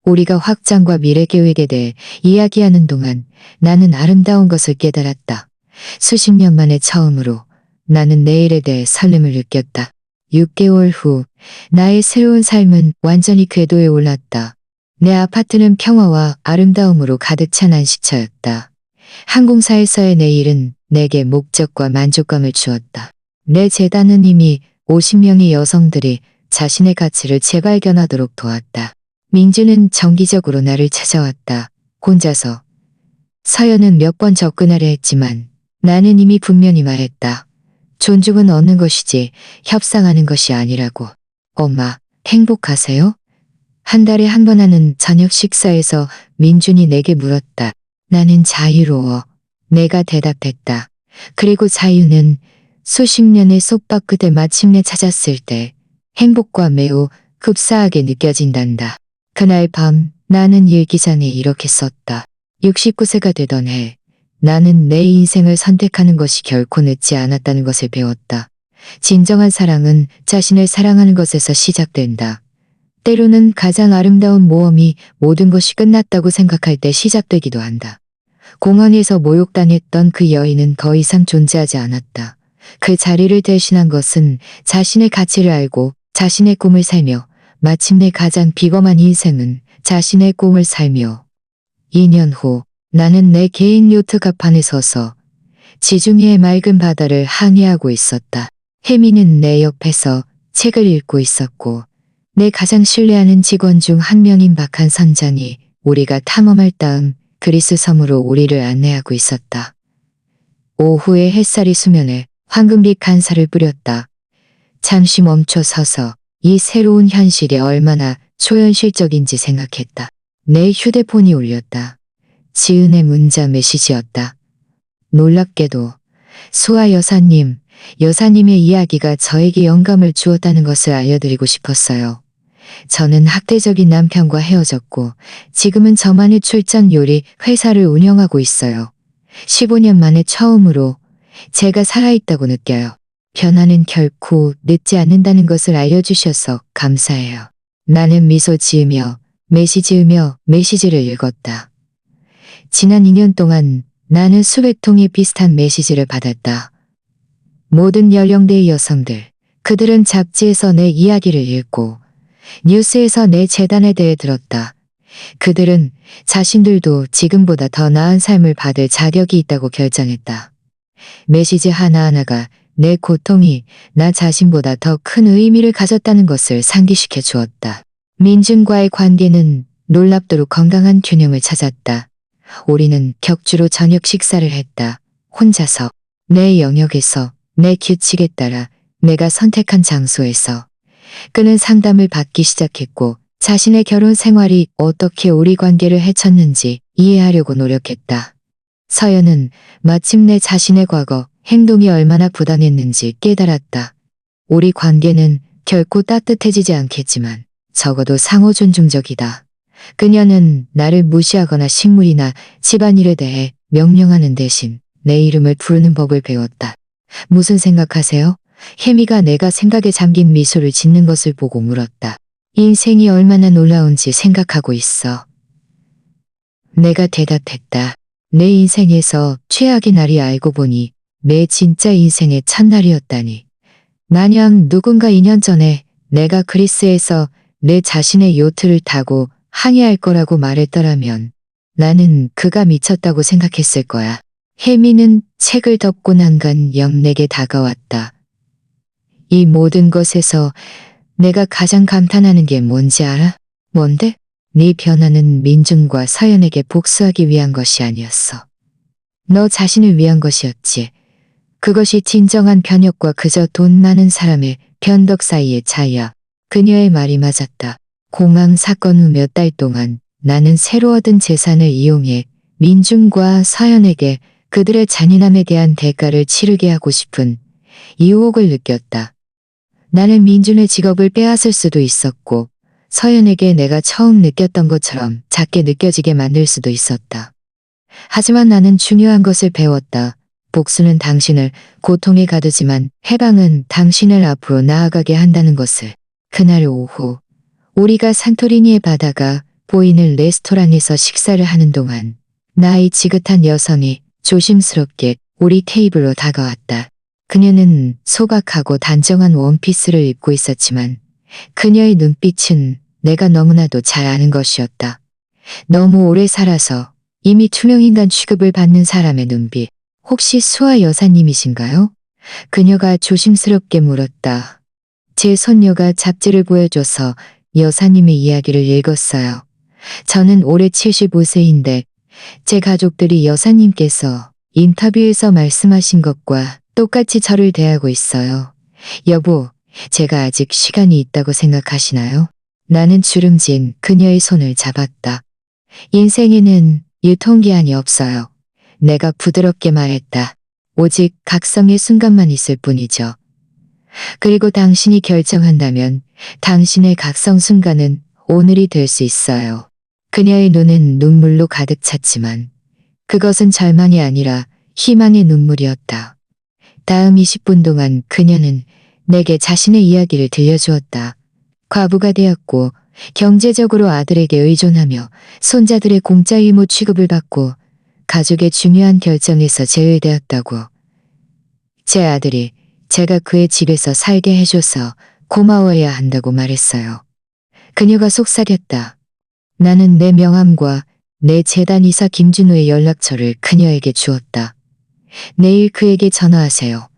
우리가 확장과 미래 계획에 대해 이야기하는 동안 나는 아름다운 것을 깨달았다. 수십 년 만에 처음으로 나는 내일에 대해 설렘을 느꼈다. 6개월 후 나의 새로운 삶은 완전히 궤도에 올랐다. 내 아파트는 평화와 아름다움으로 가득 찬 안식처였다. 항공사에서의 내 일은 내게 목적과 만족감을 주었다. 내 재단은 이미 50명의 여성들이 자신의 가치를 재발견하도록 도왔다. 민주는 정기적으로 나를 찾아왔다. 혼자서. 서연은 몇 번 접근하려 했지만 나는 이미 분명히 말했다. 존중은 얻는 것이지 협상하는 것이 아니라고. 엄마, 행복하세요? 한 달에 한 번 하는 저녁 식사에서 민준이 내게 물었다. 나는 자유로워. 내가 대답했다. 그리고 자유는 수십 년의 속박 끝에 마침내 찾았을 때 행복과 매우 흡사하게 느껴진단다. 그날 밤 나는 일기장에 이렇게 썼다. 69세가 되던 해 나는 내 인생을 선택하는 것이 결코 늦지 않았다는 것을 배웠다. 진정한 사랑은 자신을 사랑하는 것에서 시작된다. 때로는 가장 아름다운 모험이 모든 것이 끝났다고 생각할 때 시작되기도 한다. 공원에서 모욕당했던 그 여인은 더 이상 존재하지 않았다. 그 자리를 대신한 것은 자신의 가치를 알고 자신의 꿈을 살며 마침내 가장 비범한 인생은 자신의 꿈을 살며 2년 후 나는 내 개인 요트 갑판에 서서 지중해의 맑은 바다를 항해하고 있었다. 혜미는 내 옆에서 책을 읽고 있었고 내 가장 신뢰하는 직원 중 한 명인 박한 선장이 우리가 탐험할 다음 그리스 섬으로 우리를 안내하고 있었다. 오후의 햇살이 수면에 황금빛 간사를 뿌렸다. 잠시 멈춰 서서 이 새로운 현실이 얼마나 초현실적인지 생각했다. 내 휴대폰이 울렸다. 지은의 문자 메시지였다. 놀랍게도 수아 여사님의 이야기가 저에게 영감을 주었다는 것을 알려드리고 싶었어요. 저는 학대적인 남편과 헤어졌고 지금은 저만의 출장 요리 회사를 운영하고 있어요. 15년 만에 처음으로 제가 살아있다고 느껴요. 변화는 결코 늦지 않는다는 것을 알려주셔서 감사해요. 나는 미소 지으며 메시지를 읽었다. 지난 2년 동안 나는 수백 통의 비슷한 메시지를 받았다. 모든 연령대의 여성들, 그들은 잡지에서 내 이야기를 읽고 뉴스에서 내 재단에 대해 들었다. 그들은 자신들도 지금보다 더 나은 삶을 받을 자격이 있다고 결정했다. 메시지 하나하나가 내 고통이 나 자신보다 더 큰 의미를 가졌다는 것을 상기시켜 주었다. 민준과의 관계는 놀랍도록 건강한 균형을 찾았다. 우리는 격주로 저녁 식사를 했다. 혼자서, 내 영역에서, 내 규칙에 따라, 내가 선택한 장소에서. 그는 상담을 받기 시작했고 자신의 결혼 생활이 어떻게 우리 관계를 해쳤는지 이해하려고 노력했다. 서연은 마침내 자신의 과거, 행동이 얼마나 부당했는지 깨달았다. 우리 관계는 결코 따뜻해지지 않겠지만 적어도 상호 존중적이다. 그녀는 나를 무시하거나 식물이나 집안일에 대해 명령하는 대신 내 이름을 부르는 법을 배웠다. 무슨 생각하세요? 혜미가 내가 생각에 잠긴 미소를 짓는 것을 보고 물었다. 인생이 얼마나 놀라운지 생각하고 있어. 내가 대답했다. 내 인생에서 최악의 날이 알고 보니 내 진짜 인생의 첫날이었다니. 마냥 누군가 2년 전에 내가 그리스에서 내 자신의 요트를 타고 항해할 거라고 말했더라면 나는 그가 미쳤다고 생각했을 거야. 혜미는 책을 덮고 난간 영 내게 다가왔다. 이 모든 것에서 내가 가장 감탄하는 게 뭔지 알아? 뭔데? 네 변화는 민준과 서연에게 복수하기 위한 것이 아니었어. 너 자신을 위한 것이었지. 그것이 진정한 변혁과 그저 돈 많은 사람의 변덕 사이의 차이야. 그녀의 말이 맞았다. 공항 사건 후 몇 달 동안 나는 새로 얻은 재산을 이용해 민준과 서연에게 그들의 잔인함에 대한 대가를 치르게 하고 싶은 유혹을 느꼈다. 나는 민준의 직업을 빼앗을 수도 있었고 서연에게 내가 처음 느꼈던 것처럼 작게 느껴지게 만들 수도 있었다. 하지만 나는 중요한 것을 배웠다. 복수는 당신을 고통에 가두지만 해방은 당신을 앞으로 나아가게 한다는 것을. 그날 오후 우리가 산토리니의 바다가 보이는 레스토랑에서 식사를 하는 동안 나이 지긋한 여성이 조심스럽게 우리 테이블로 다가왔다. 그녀는 소박하고 단정한 원피스를 입고 있었지만 그녀의 눈빛은 내가 너무나도 잘 아는 것이었다. 너무 오래 살아서 이미 투명인간 취급을 받는 사람의 눈빛. 혹시 수아 여사님이신가요? 그녀가 조심스럽게 물었다. 제 손녀가 잡지를 보여줘서 여사님의 이야기를 읽었어요. 저는 올해 75세인데 제 가족들이 여사님께서 인터뷰에서 말씀하신 것과 똑같이 저를 대하고 있어요. 여보, 제가 아직 시간이 있다고 생각하시나요? 나는 주름진 그녀의 손을 잡았다. 인생에는 유통기한이 없어요. 내가 부드럽게 말했다. 오직 각성의 순간만 있을 뿐이죠. 그리고 당신이 결정한다면 당신의 각성 순간은 오늘이 될 수 있어요. 그녀의 눈은 눈물로 가득 찼지만 그것은 절망이 아니라 희망의 눈물이었다. 다음 20분 동안 그녀는 내게 자신의 이야기를 들려주었다. 과부가 되었고 경제적으로 아들에게 의존하며 손자들의 공짜 이모 취급을 받고 가족의 중요한 결정에서 제외되었다고. 제 아들이 제가 그의 집에서 살게 해줘서 고마워해야 한다고 말했어요. 그녀가 속삭였다. 나는 내 명함과 내 재단 이사 김준우의 연락처를 그녀에게 주었다. 내일 그에게 전화하세요.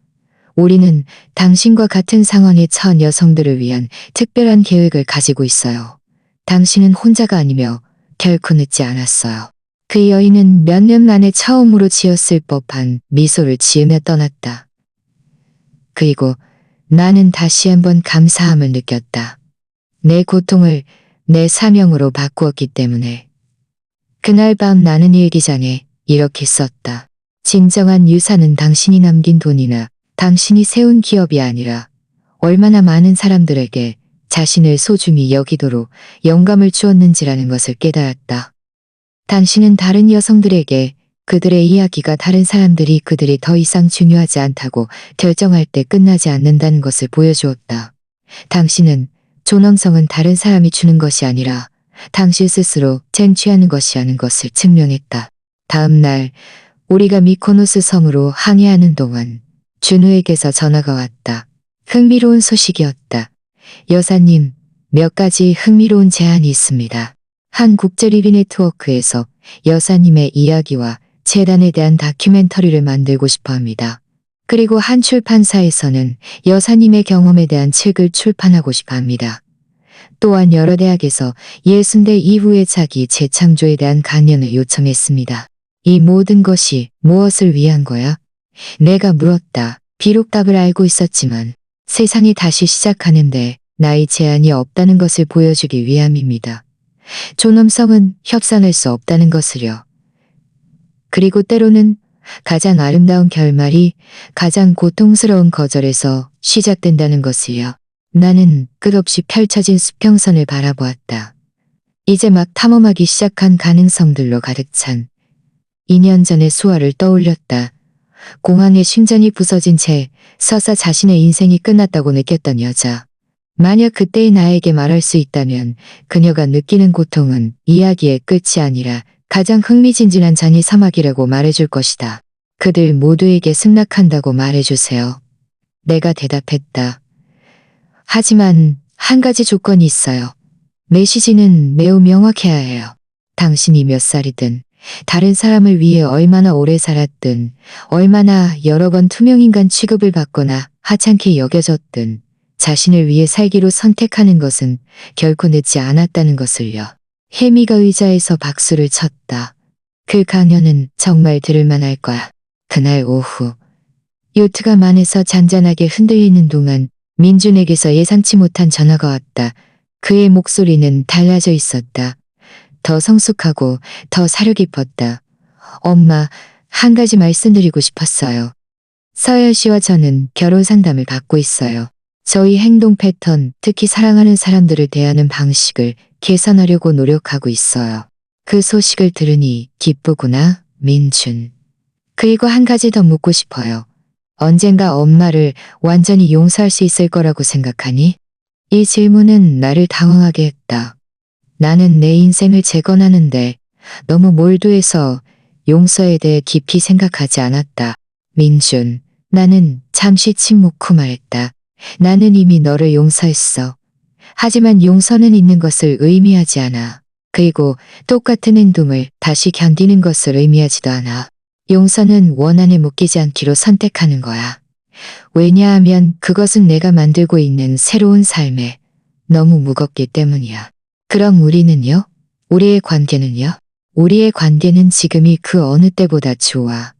우리는 당신과 같은 상황에 처한 여성들을 위한 특별한 계획을 가지고 있어요. 당신은 혼자가 아니며 결코 늦지 않았어요. 그 여인은 몇 년 만에 처음으로 지었을 법한 미소를 지으며 떠났다. 그리고 나는 다시 한번 감사함을 느꼈다. 내 고통을 내 사명으로 바꾸었기 때문에. 그날 밤 나는 일기장에 이렇게 썼다. 진정한 유산은 당신이 남긴 돈이나 당신이 세운 기업이 아니라 얼마나 많은 사람들에게 자신을 소중히 여기도록 영감을 주었는지라는 것을 깨달았다. 당신은 다른 여성들에게 그들의 이야기가 다른 사람들이 그들이 더 이상 중요하지 않다고 결정할 때 끝나지 않는다는 것을 보여주었다. 당신은 존엄성은 다른 사람이 주는 것이 아니라 당신 스스로 쟁취하는 것이라는 것을 증명했다. 다음 날 우리가 미코노스 섬으로 항해하는 동안 준우에게서 전화가 왔다. 흥미로운 소식이었다. 여사님, 몇 가지 흥미로운 제안이 있습니다. 한 국제리비 네트워크에서 여사님의 이야기와 재단에 대한 다큐멘터리를 만들고 싶어 합니다. 그리고 한 출판사에서는 여사님의 경험에 대한 책을 출판하고 싶어 합니다. 또한 여러 대학에서 예순대 이후의 자기 재창조에 대한 강연을 요청했습니다. 이 모든 것이 무엇을 위한 거야? 내가 물었다. 비록 답을 알고 있었지만 세상이 다시 시작하는데 나의 제한이 없다는 것을 보여주기 위함입니다. 존엄성은 협상할 수 없다는 것을요. 그리고 때로는 가장 아름다운 결말이 가장 고통스러운 거절에서 시작된다는 것을요. 나는 끝없이 펼쳐진 수평선을 바라보았다. 이제 막 탐험하기 시작한 가능성들로 가득 찬 2년 전의 수화를 떠올렸다. 공항에 심장이 부서진 채 서서 자신의 인생이 끝났다고 느꼈던 여자. 만약 그때의 나에게 말할 수 있다면 그녀가 느끼는 고통은 이야기의 끝이 아니라 가장 흥미진진한 장의 사막이라고 말해줄 것이다. 그들 모두에게 승낙한다고 말해주세요. 내가 대답했다. 하지만 한 가지 조건이 있어요. 메시지는 매우 명확해야 해요. 당신이 몇 살이든, 다른 사람을 위해 얼마나 오래 살았든, 얼마나 여러 번 투명인간 취급을 받거나 하찮게 여겨졌든, 자신을 위해 살기로 선택하는 것은 결코 늦지 않았다는 것을요. 혜미가 의자에서 박수를 쳤다. 그 강연은 정말 들을만할 거야. 그날 오후, 요트가 만에서 잔잔하게 흔들리는 동안 민준에게서 예상치 못한 전화가 왔다. 그의 목소리는 달라져 있었다. 더 성숙하고 더 사려 깊었다. 엄마, 한 가지 말씀드리고 싶었어요. 서열 씨와 저는 결혼 상담을 받고 있어요. 저희 행동 패턴, 특히 사랑하는 사람들을 대하는 방식을 개선하려고 노력하고 있어요. 그 소식을 들으니 기쁘구나, 민준. 그리고 한 가지 더 묻고 싶어요. 언젠가 엄마를 완전히 용서할 수 있을 거라고 생각하니? 이 질문은 나를 당황하게 했다. 나는 내 인생을 재건하는데 너무 몰두해서 용서에 대해 깊이 생각하지 않았다. 민준, 나는 잠시 침묵 후 말했다. 나는 이미 너를 용서했어. 하지만 용서는 있는 것을 의미하지 않아. 그리고 똑같은 행동을 다시 견디는 것을 의미하지도 않아. 용서는 원한에 묶이지 않기로 선택하는 거야. 왜냐하면 그것은 내가 만들고 있는 새로운 삶에 너무 무겁기 때문이야. 그럼 우리는요? 우리의 관계는요? 우리의 관계는 지금이 그 어느 때보다 좋아.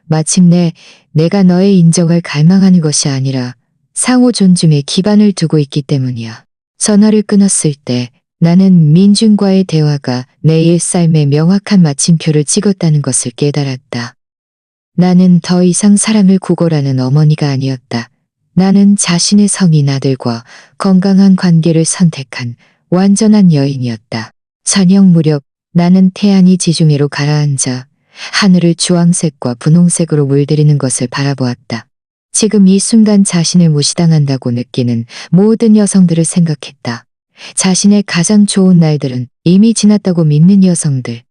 마침내 내가 너의 인정을 갈망하는 것이 아니라 상호 존중에 기반을 두고 있기 때문이야. 전화를 끊었을 때 나는 민준과의 대화가 내 일삶에 명확한 마침표를 찍었다는 것을 깨달았다. 나는 더 이상 사랑을 구걸하는 어머니가 아니었다. 나는 자신의 성인 아들과 건강한 관계를 선택한 완전한 여인이었다. 저녁 무렵 나는 태양이 지중해로 가라앉아 하늘을 주황색과 분홍색으로 물들이는 것을 바라보았다. 지금 이 순간 자신을 무시당한다고 느끼는 모든 여성들을 생각했다. 자신의 가장 좋은 날들은 이미 지났다고 믿는 여성들.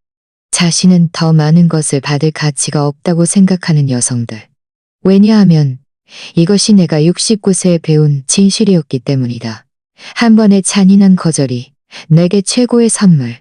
자신은 더 많은 것을 받을 가치가 없다고 생각하는 여성들. 왜냐하면 이것이 내가 69세에 배운 진실이었기 때문이다. 한 번의 잔인한 거절이 내게 최고의 선물,